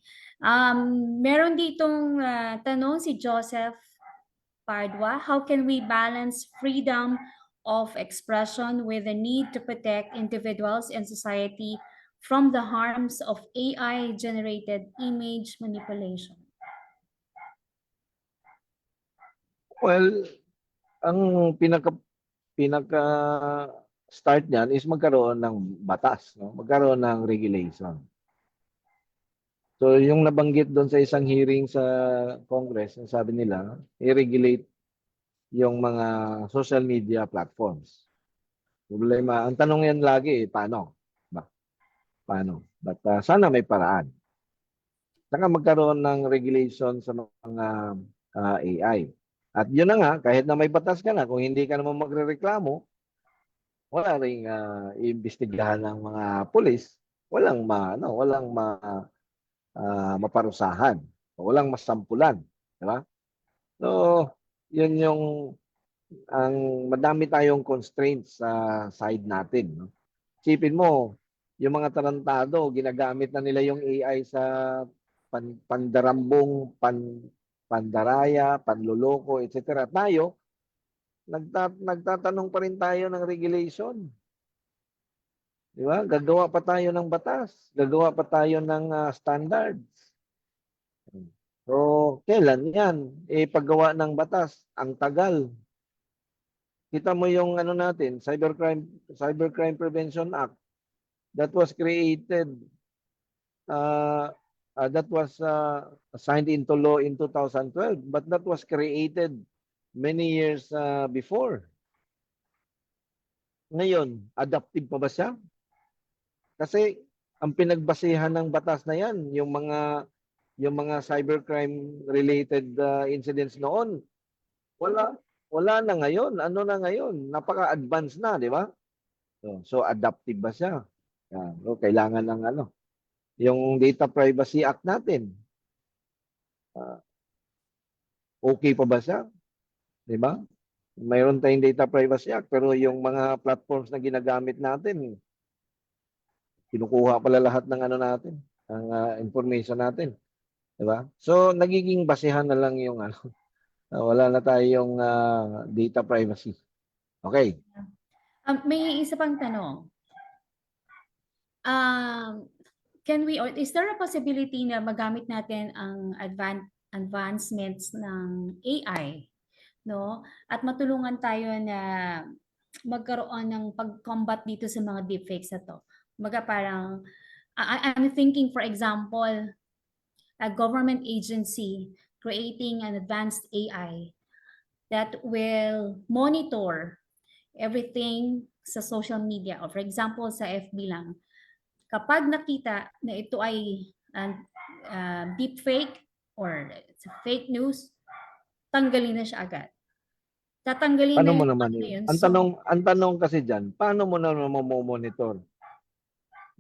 Meron ditong tanong si Joseph Pardua. How can we balance freedom of expression with the need to protect individuals and society from the harms of AI-generated image manipulation? Well, ang pinaka start niyan is magkaroon ng batas, no? Magkaroon ng regulation. So yung nabanggit doon sa isang hearing sa Congress, ang sabi nila, i-regulate yung mga social media platforms. Problema, ang tanong yan lagi, paano? Paano? But sana may paraan. Saka magkaroon ng regulation sa mga AI. At yun na nga, kahit na may batas ka na, kung hindi ka naman magrereklamo, wala ring iimbestigahan ng mga pulis, walang maparusahan, walang masampulan, di ba? So, yun yung madami tayong constraints sa side natin, no? Isipin mo, yung mga tarantado, ginagamit na nila yung AI sa pandarambong, pandaraya, panloloko, etc. Tayo, nagtatanong pa rin tayo ng regulation. Di ba? Gagawa pa tayo ng batas. Gagawa pa tayo ng standards. So, kailan yan? Paggawa ng batas, ang tagal. Kita mo yung ano natin, Cybercrime Prevention Act that was created, that was signed into law in 2012, but that was created many years before. Ngayon, adaptive pa ba siya? Kasi ang pinagbasehan ng batas na yan, yung mga cybercrime related incidents noon, wala na ngayon. Ano na ngayon? Napaka-advanced na, di ba? So adaptive ba siya? Yan. So, kailangan ng yung Data Privacy Act natin. Okay pa ba siya? Di ba? Mayroon tayong Data Privacy Act, pero yung mga platforms na ginagamit natin, kinukuha pala lahat ng natin, ng information natin. Di ba? So, nagiging basehan na lang yung wala na tayong data privacy. Okay. May isa pang tanong. Can we, or is there a possibility na magamit natin ang advancements ng AI, no? At matulungan tayo na magkaroon ng pag-combat dito sa mga deepfakes na to. Parang, I'm thinking, for example, a government agency creating an advanced AI that will monitor everything sa social media. Or for example, sa FB lang. Kapag nakita na ito ay deepfake or it's a fake news, tanggalin na siya agad. Tatanggalin Paano na mo yung naman na yun? yun. Ang tanong kasi diyan, paano mo naman mo-monitor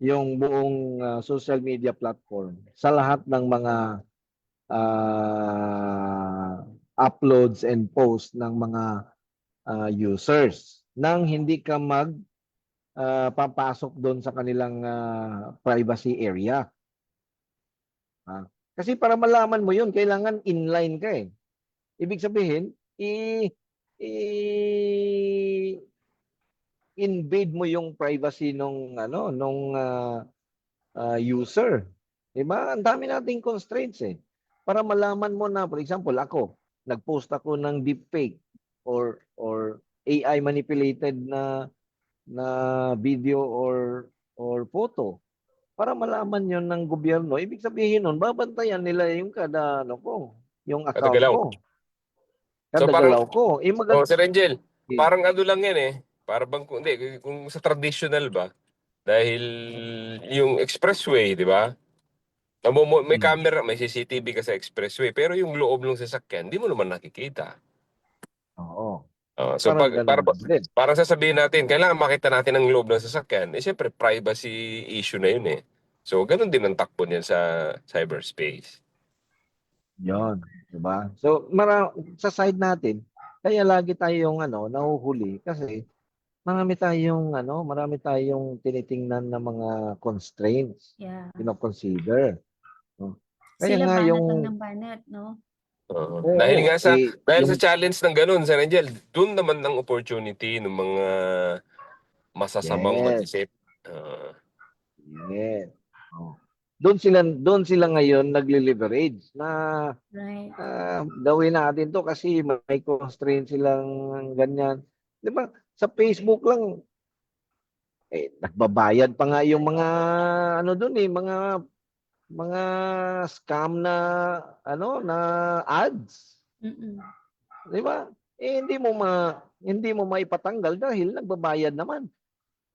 yung buong social media platform sa lahat ng mga uploads and posts ng mga users nang hindi ka papasok doon sa kanilang privacy area. Kasi para malaman mo yun, kailangan inline ka eh. Ibig sabihin, invade mo yung privacy nung user. Diba? Ang dami nating constraints eh. Para malaman mo na, for example, ako, nag-post ako ng deepfake or AI manipulated na video or photo. Para malaman yon ng gobyerno, ibig sabihin nun, babantayan nila yung yung account Katagalaw. ko. So Kada parang, galaw ko. Sir Angel, parang ano lang yan eh. Para bang, hindi, kung sa traditional ba, dahil yung expressway, di ba? May camera, may CCTV ka sa expressway, pero yung loob ng sasakyan, di mo naman nakikita. Oo. So Parang ganun din. parang sasabihin natin, kailangan makita natin ang loob ng sasakyan. Siyempre, privacy issue na yun eh. So, ganun din ang takbo niyan sa cyberspace. Yon, 'di ba? So, sa side natin, Kaya lagi tayong nahuhuli kasi marami tayong tinitingnan na mga constraints, Yeah. consider. No? Kaya Sila nga banat lang yung ng banat, no? Oo. Dahil oo, nga sa dahil sa yung challenge ng gano'n, Sir Angel, doon naman ang opportunity ng mga masasamang yes, mag-isip. Oo. yes. Oh. Doon sila ngayon nagle-leverage na Right. gawin natin to kasi may constraint silang ganyan. 'Di ba? Sa Facebook lang nagbabayad pa nga yung mga doon mga scam na na ads, Mm-mm. 'di ba? Hindi mo maipatanggal dahil nagbabayad naman.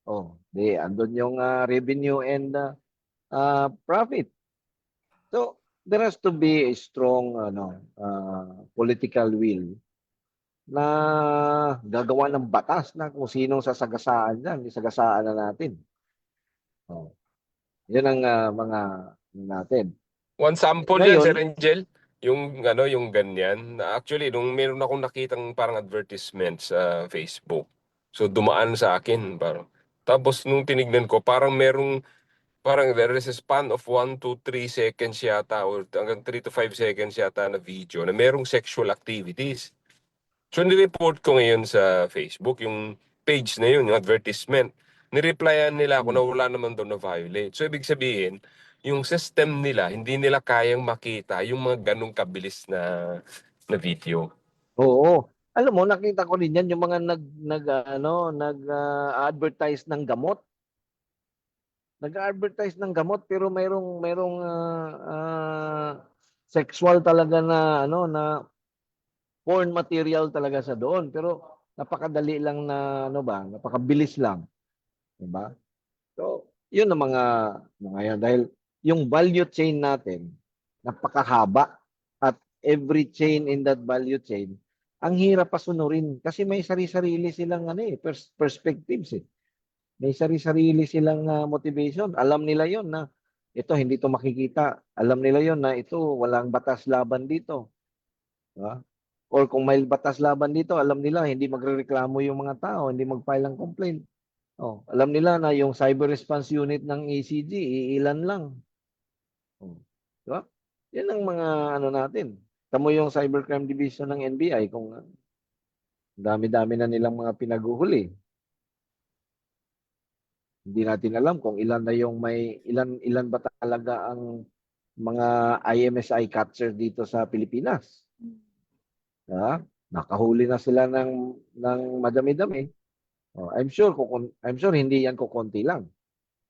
Oh, andun yung revenue and profit. So there has to be a strong political will na gagawa ng batas na kung sinong sasagasaan diyan, isagasaan na natin. Oh, 'yun ang mga natin. One sample yan, Sir Ngayon, Angel, yung ganyan. Actually, nung meron akong nakitang parang advertisement sa Facebook. So dumaan sa akin parang. Tapos nung tinignan ko, parang there is a span of 1 to 3 seconds yata or hanggang 3 to 5 seconds yata na video na merong sexual activities. So nireport ko ngayon sa Facebook yung page na yun, yung advertisement. Nireplyan nila ako na wala naman doon na violate. So ibig sabihin, yung system nila, hindi nila kayang makita yung mga ganong kabilis na video. oo. Alam mo, nakita ko din yan yung mga advertise ng gamot. Nag-advertise ng gamot pero mayroong sexual talaga na porn material talaga sa doon. Pero napakadali lang napakabilis lang, 'di ba? So, 'yun ang mga yan dahil yung value chain natin napakahaba at every chain in that value chain ang hirap pasunurin kasi may sari-sarili silang perspectives eh. May sari-sarili silang motivation. Alam nila 'yon na ito hindi to makikita. Alam nila 'yon na ito walang batas laban dito, 'di ba? Or kung may batas laban dito, alam nila hindi magrereklamo yung mga tao, hindi mag-file ng complaint. Oh, alam nila na yung cyber response unit ng ACG iilan lang. Oh, 'di ba? 'Yan ang mga natin. Tamo yung cybercrime division ng NBI kung dami-dami na nilang mga pinaguhuli. Hindi natin alam kung ilan na yung ilan ilan ba talaga ang mga IMSI catcher dito sa Pilipinas. Ha? Nakahuli na sila ng madami-dami. Oh, I'm sure hindi yan kukonti lang.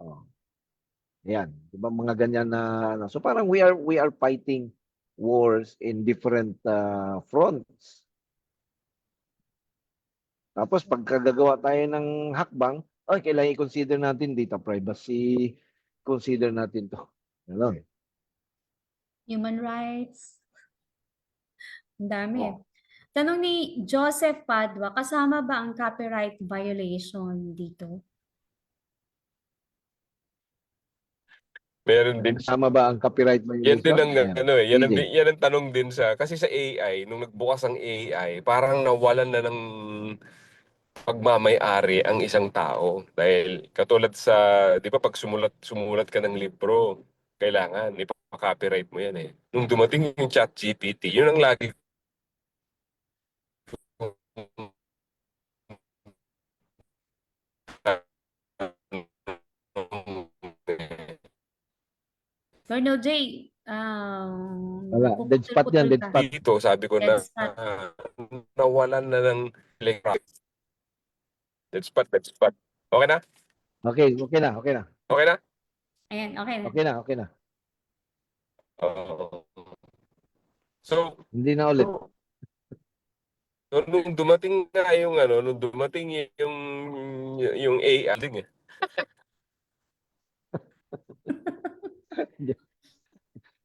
Oh, yan. 'Di ba mga ganyan na so parang we are fighting wars in different fronts. Tapos pagkagagawa tayo ng hakbang, kailangan i-consider natin data privacy, consider natin 'to. Ano? Human rights. Ang dami. Oh. Tanong ni Joseph Padua, kasama ba ang copyright violation dito? Meron din. Kasama ba ang copyright Yan din violation? ang Ayan. yan ang, DJ. yan ang tanong din kasi sa AI, nung nagbukas ang AI, parang nawalan na ng pagmamay-ari ang isang tao dahil katulad sa 'di ba pag sumulat ka ng libro kailangan ipa-copyright mo yan eh nung dumating yung ChatGPT yun ang lagi kong Colonel J, Wala. Dead spot yan, napuputol-putol dead ka. spot. dito sabi ko Dead na spot. nawalan na ng electronic that's spot okay na Okay, okay na, okay na. okay na. Ayan, okay na. Okay na, okay na. Uh, so Hindi na ulit. nung dumating nga yung nung dumating yung AI eh.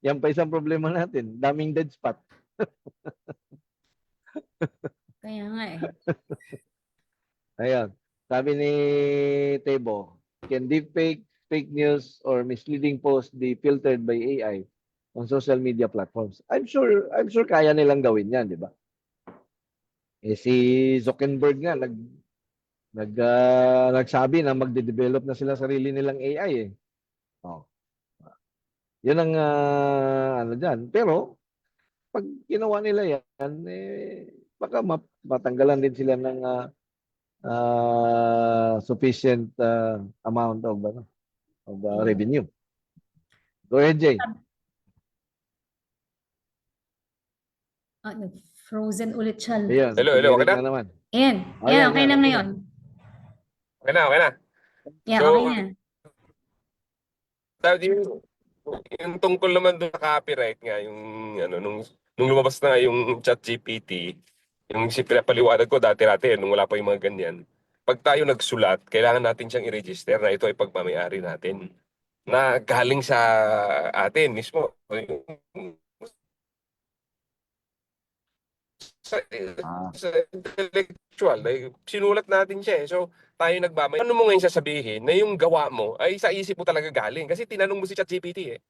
Yan pa isang problema natin. Daming dead spot. Kaya nga eh. Ayan. Sabi ni Tebo, can deepfake, fake news, or misleading post be filtered by AI on social media platforms? I'm sure kaya nilang gawin yan, di ba? Eh si Zuckerberg nga nagsabi na magde-develop na sila sarili nilang AI eh. Oh. 'Yun ang ano diyan. Pero pag ginawa nila 'yan baka matanggalan din sila ng sufficient amount of revenue. Go ahead, Jay. Frozen ulit siya. Ayun, Hello, si hello, okay Derek na? na naman. Ayan. Oh, Ayan, yan, okay yan, na okay ngayon. na. Okay na, okay na. Yeah, So, okay na. yung tungkol naman doon sa copyright nga, yung ano, nung lumabas na yung ChatGPT, yung si pinapaliwanag ko dati-dati, nung wala pa yung mga ganyan, pag tayo nagsulat, kailangan natin siyang i-register na ito ay pagmamayari natin na galing sa atin mismo. Sa, Ah, sa intellectual, sinulat natin siya eh. So, tayo nagmamay. Ano mo ngayon sasabihin na yung gawa mo ay sa isip mo talaga galing? Kasi tinanong mo si ChatGPT eh.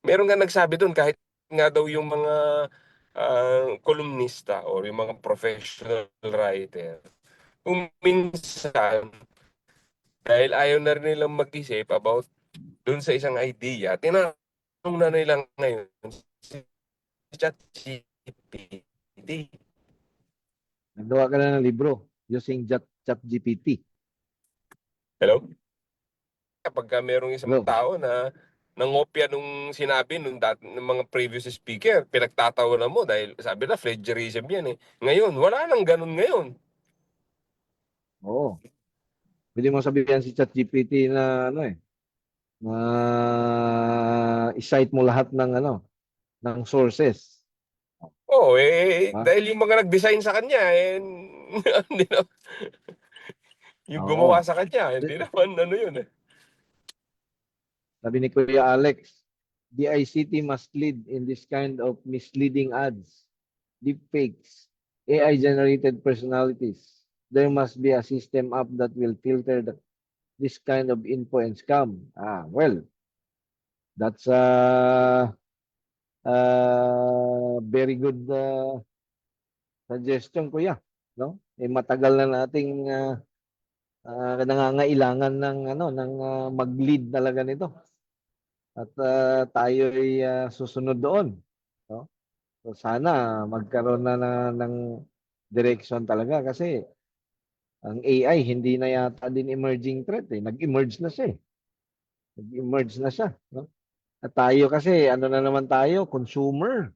Meron nga nagsabi doon kahit nga daw yung mga kolumnista or yung mga professional writer, kung minsan, dahil ayaw na rin nilang mag-isip about doon sa isang idea, tinanong na nilang ngayon si ChatGPT. nagawa ka na ng libro using ChatGPT. Hello? Kapag merong isang Hello. tao na nangopya nung sinabi ng mga previous speaker, pinagtatawanan mo dahil sabi na plagiarism yan eh. Ngayon, wala nang ganun ngayon. Oo. Pwede mo sabihan si ChatGPT na ano na i-cite mo lahat ng sources. Oo, eh, Ha? dahil yung mga nag-design sa kanya, eh, hindi na, yung gumawa Oo. sa kanya, hindi naman ano yun eh. Sabi ni Kuya Alex, the ICT must lead in this kind of misleading ads, deepfakes, AI-generated personalities. There must be a system up that will filter this kind of info and scam. Well, that's a very good suggestion, Kuya. No? Matagal na nating nangangailangan ng mag-lead talaga nito. At tayo ay susunod doon. No? So sana magkaroon ng direction talaga kasi ang AI hindi na yata din emerging threat eh. Nag-emerge na siya eh. Nag-emerge na siya, no? At tayo kasi ano na naman tayo, consumer,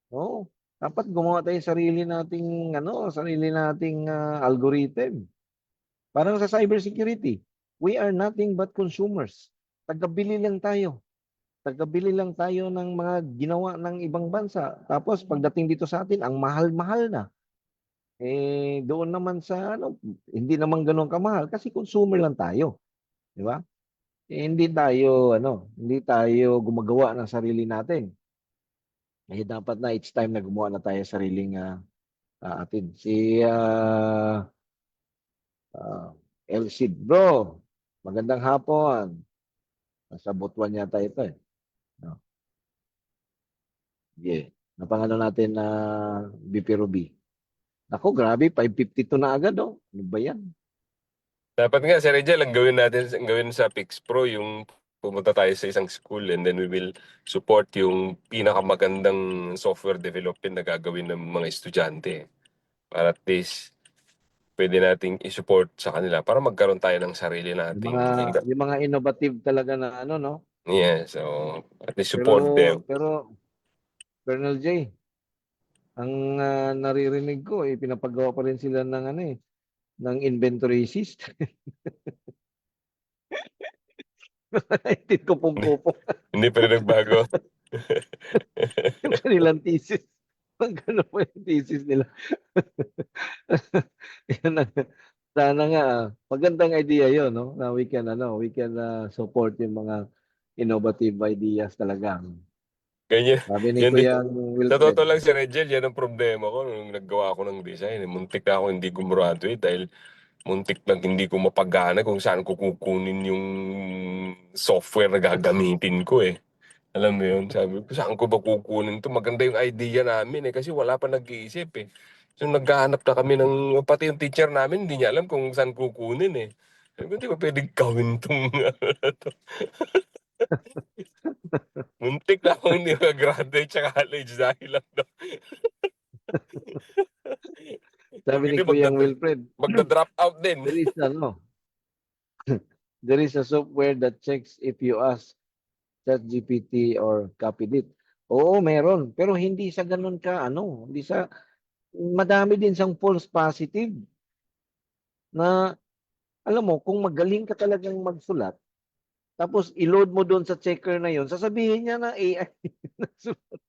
no? Dapat gumawa tayo sarili nating algorithm. Parang sa cybersecurity, we are nothing but consumers. Tagabili lang tayo. Tagabili lang tayo ng mga ginawa ng ibang bansa. Tapos pagdating dito sa atin, ang mahal-mahal na. Doon naman sa hindi naman ganoon kamahal kasi consumer lang tayo, di ba? Hindi tayo gumagawa ng sarili natin. Dapat na it's time na gumawa na tayo sariling atin. Si Elsid, bro, magandang hapon. Nasa Butuan yata ito eh. No? Yeah. Napangano natin na BP Ruby. Ako, grabe, 552 na agad oh. Ano ba yan? Dapat nga, Sir Rigel, ang gawin sa PixPro, yung pumunta tayo sa isang school and then we will support yung pinakamagandang software development na gagawin ng mga estudyante. Para at least, pwede nating i-support sa kanila para magkaroon tayo ng sarili Yung nating... mga, yung mga innovative talaga na no? Yeah, so at least Pero, support them. pero, Colonel J, ang naririnig ko, pinapagawa pa rin sila ng inventory system. Naintin ko pong kupong Hindi pa rin nagbago. yung kanilang thesis. Ang gano'n po yung thesis nila. Yan na. Sana nga, magandang idea yon no? Na we can support yung mga innovative ideas talaga. Ganyan, Sabi ni yan din. Kuya Sa Wilfred, totoo lang, si Regel, yan ang problema ko nung naggawa ako ng design. Muntik na ako hindi gumraduate dahil muntik na hindi ko mapagana kung saan ko kukunin yung software na gagamitin ko eh. Alam mo yun, sabi ko, saan ko ba kukunin to? Maganda yung idea namin eh, kasi wala pa nag-iisip eh. So naghahanap na kami ng pati yung teacher namin hindi niya alam kung saan kukunin, eh. Sabi ko, "Di ba puwedeng gawin 'tong ano na 'to?" Muntik na akong hindi maka-graduate sa college dahil lang daw. Sabi Kung ni hindi Kuya Wilfred, magda-drop out din. there is ano, there is a software that checks if you ask ChatGPT or copied it. Oo, meron. Pero hindi sa ganun ka ano, hindi sa madami din siyang false positive na alam mo kung magaling ka talagang magsulat tapos i-load mo doon sa checker na yon, sasabihin niya na AI nagsulat.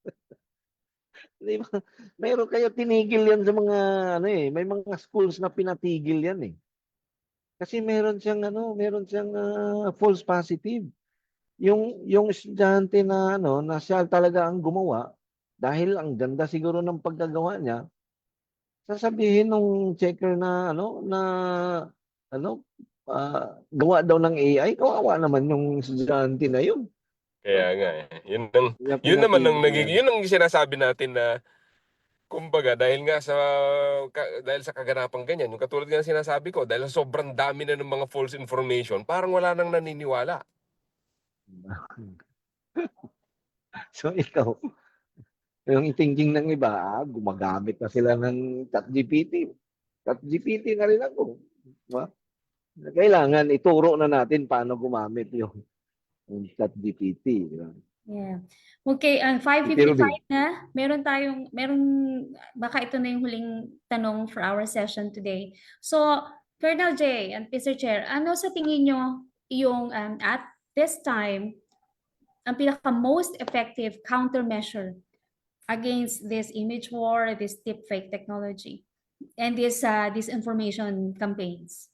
Di ba? Meron kaya tinigil yan sa mga ano eh, may mga schools na pinatigil yan eh. Kasi meron siyang ano, meron siyang false positive. Yung estudyante na ano, na siya talaga ang gumawa dahil ang ganda siguro ng pagkagawa niya, sasabihin nung checker na ano, na ano, gawa daw ng AI, kawawa naman yung estudyante na yun. Kaya nga, eh. Kaya Yun naman ang pinatigil yan. yun ang sinasabi natin na kumbaga dahil sa kaganapang ganyan, yung katulad nga ng sinasabi ko, dahil sa sobrang dami na ng mga false information, parang wala nang naniniwala. So ikaw, yung thinking ng iba, gumagamit na sila ng ChatGPT. ChatGPT na rin ako. Diba? Kailangan ituro na natin paano gumamit yung ChatGPT. Diba? Yeah. Okay, Titi Ruby. 5:55 na. Baka ito na yung huling tanong for our session today. So, Colonel J and Mr. Chair, ano sa tingin nyo yung at this time, ang pinaka-most effective countermeasure against this image war, this deepfake technology, and this disinformation campaigns?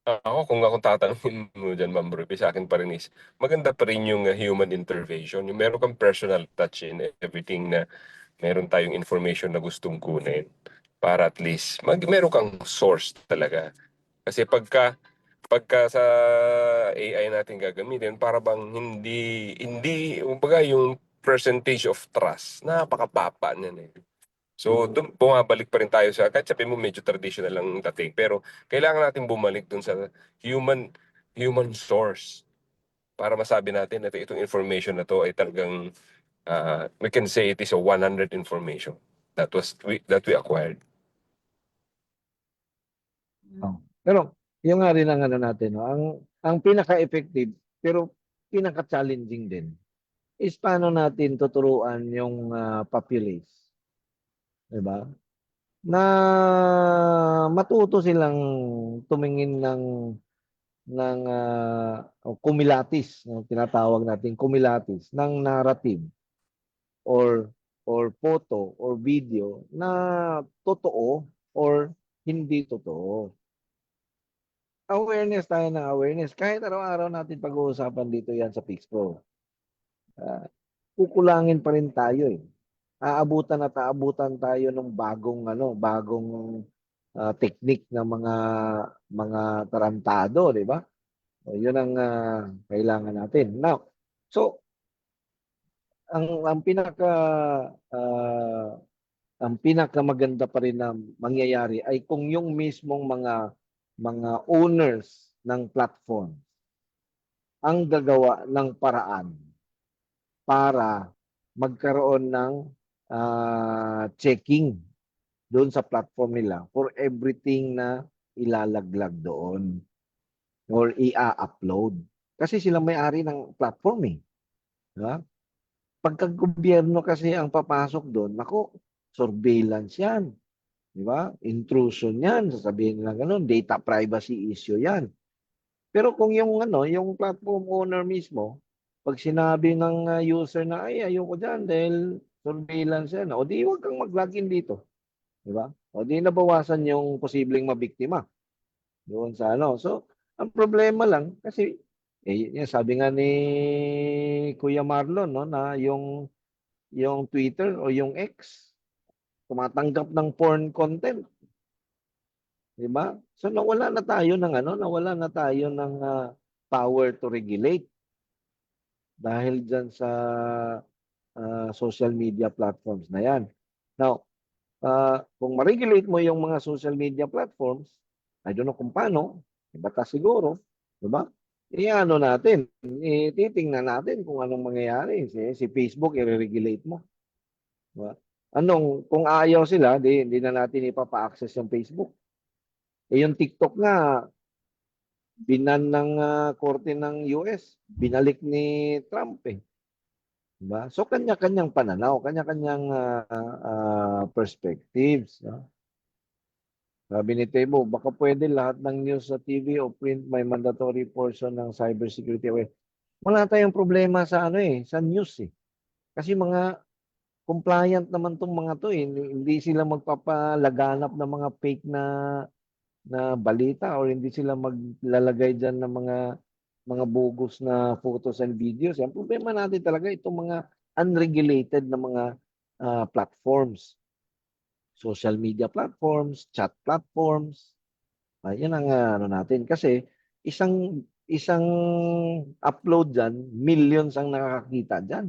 Ako kung ako tatanungin mo diyan, Ma'am Ruby, sa akin pa rin is maganda pa rin yung human intervention, yung meron kang personal touch in everything na meron tayong information na gustong kunin para at least meron kang source talaga. Kasi pagka sa AI natin gagamitin, para bang hindi kumbaga yung percentage of trust napakababa niyan, eh. So dun bumabalik pa rin tayo sa kahit sabihin mo medyo traditional lang ang dating, pero kailangan natin bumalik dun sa human source para masabi natin na itong information na 'to ay talagang, we can say it is a 100 information that we acquired. Oh. Pero yung nga rin ang ano natin, no? Ang pinaka-effective pero pinaka-challenging din is paano natin tuturuan yung populace, 'di ba? Na matuto silang tumingin ng kumilatis, no? Tinatawag natin kumilatis ng narrative or photo or video na totoo or hindi totoo. Awareness tayo ng awareness. Kahit araw-araw natin pag-uusapan dito yan sa Pixpro. Kukulangin pa rin tayo eh. Aabutan at aabutan tayo ng bagong technique ng mga tarantado, di ba? So, yun ang kailangan natin. Now, so ang uh, pinakamaganda pa rin na mangyayari ay kung yung mismong mga owners ng platform ang gagawa ng paraan para magkaroon ng checking doon sa platform nila for everything na ilalaglag doon or i-upload. Kasi sila may-ari ng platform eh. Diba? Pagka gobyerno kasi ang papasok doon, nako, surveillance yan. Di ba? Intrusion yan. Sasabihin nila gano'n, data privacy issue yan. Pero kung yung platform owner mismo, pag sinabi ng user na, ay, ayoko dyan dahil surveillance yan, o di huwag kang mag-login dito. Di ba? O di nabawasan yung posibleng mabiktima doon sa ano. So, ang problema lang, kasi, sabi nga ni Kuya Marlon, no, na yung Twitter o yung X, tumatanggap ng porn content. Di ba? So nawala na tayo ng power to regulate dahil diyan sa social media platforms na yan. Now, kung ma-regulate mo yung mga social media platforms, I don't know kung paano, batas siguro, di ba? Ano natin, titingnan natin kung anong mangyayari. Si Facebook, i-regulate mo. Di ba? Kung ayaw sila, hindi na natin ipapa-access yung Facebook. Yung TikTok nga, binan ng korte ng US, binalik ni Trump eh. Diba? So kanya-kanyang pananaw, kanya-kanyang perspectives. Sabi ni Tebo, baka pwede lahat ng news sa TV o print may mandatory portion ng cybersecurity aware. Wala tayong problema sa sa news eh. Kasi mga compliant naman tong mga to eh. Hindi sila magpapalaganap ng mga fake na balita or hindi sila maglalagay diyan ng mga bogus na photos and videos. Ang problema natin talaga itong mga unregulated na mga platforms. Social media platforms, chat platforms. Yan ang natin. Kasi isang upload dyan, millions ang nakakakita dyan.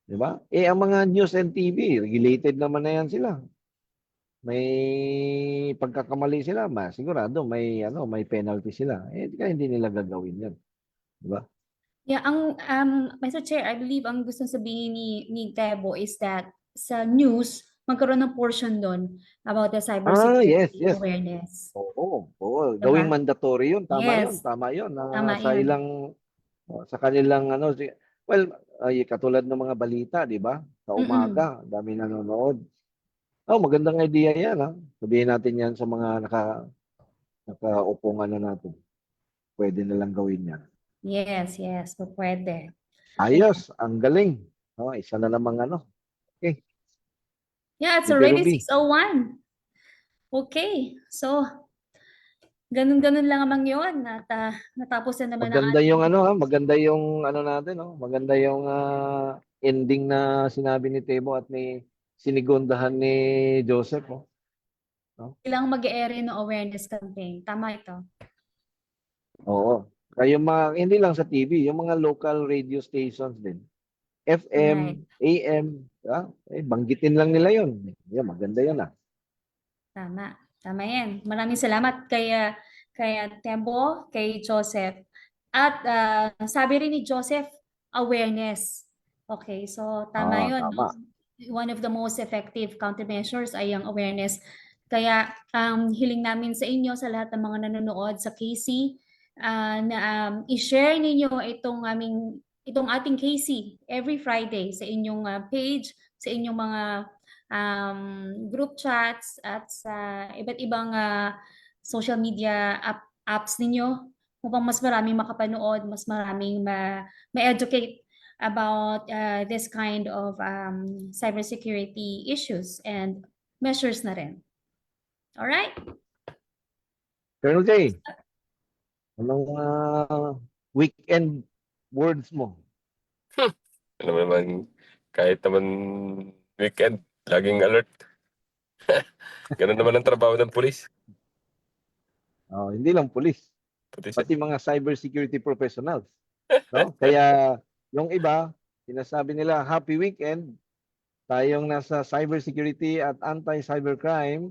Di ba? Ang mga news and TV, regulated naman na yan sila. May pagkakamali sila, sigurado may penalty sila. Kaya hindi nila gagawin 'yan, 'di ba? Yeah, Mr. Chair, I believe ang gustong sabihin ni Tebo is that sa news, magkaroon ng portion doon about the cybersecurity Yes. awareness. Oo. Diba? Gawing mandatory 'yun, tama Yes. 'yun. Tama Sa yun. sa kanilang katulad ng mga balita, 'di ba? Sa umaga, dami nanonood. Magandang idea 'yan, Sabihin natin 'yan sa mga nakaupong natin. Pwede na lang gawin 'yan. Yes, pwede. Ayos, ang galing. Isa na namang Okay. Yeah, it's Thank you, already Ruby. 6:01. Okay, so ganun-ganun lang naman yun at natapos na naman ang Maganda yung maganda yung natin, maganda yung ending na sinabi ni Tebo at ni sinigundahan ni Joseph, kailangang mag-ere ng awareness campaign. Tama ito. Oo. Kaya hindi lang sa TV, yung mga local radio stations din. FM, AM, banggitin lang nila yun. Yan, maganda yan Tama yan. Maraming salamat kay Tebo, kay Joseph. At sabi rin ni Joseph, awareness. Okay, so tama yun. Tama. One of the most effective countermeasures ay ang awareness. Kaya hiling namin sa inyo, sa lahat ng mga nanonood sa KC, na i-share ninyo itong ating KC every Friday sa inyong page, sa inyong mga group chats at sa iba't ibang social media apps ninyo upang mas maraming makapanood, mas maraming ma-educate about this kind of cybersecurity issues and measures na rin. Alright? Colonel J, anong weekend words mo? Alam mo naman, kahit naman weekend, laging alert. Ganun naman ang trabaho ng pulis. Hindi lang pulis, Pati pati mga cybersecurity professionals. Kaya yung iba, sinasabi nila happy weekend. Tayong nasa cybersecurity at anti-cybercrime,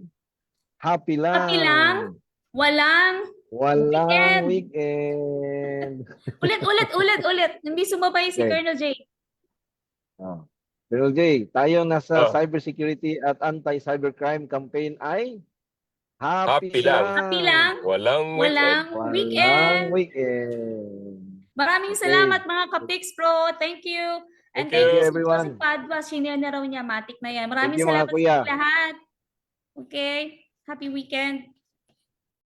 happy lang. Happy lang? Walang weekend. Ulit. Hindi sumabay si Okay. Colonel J. Colonel J, tayong nasa Oh. cybersecurity at anti-cybercrime campaign ay happy Happy lang. lang. Happy lang? Walang weekend. Walang weekend. weekend. Maraming Okay. salamat mga ka-Pix Pro. Thank you. And Thank thank you, you, everyone. Joseph Padua. Sinare na raw niya. Matik na yan. Maraming Thank you, mga salamat kuya. sa lahat. Okay. Happy weekend.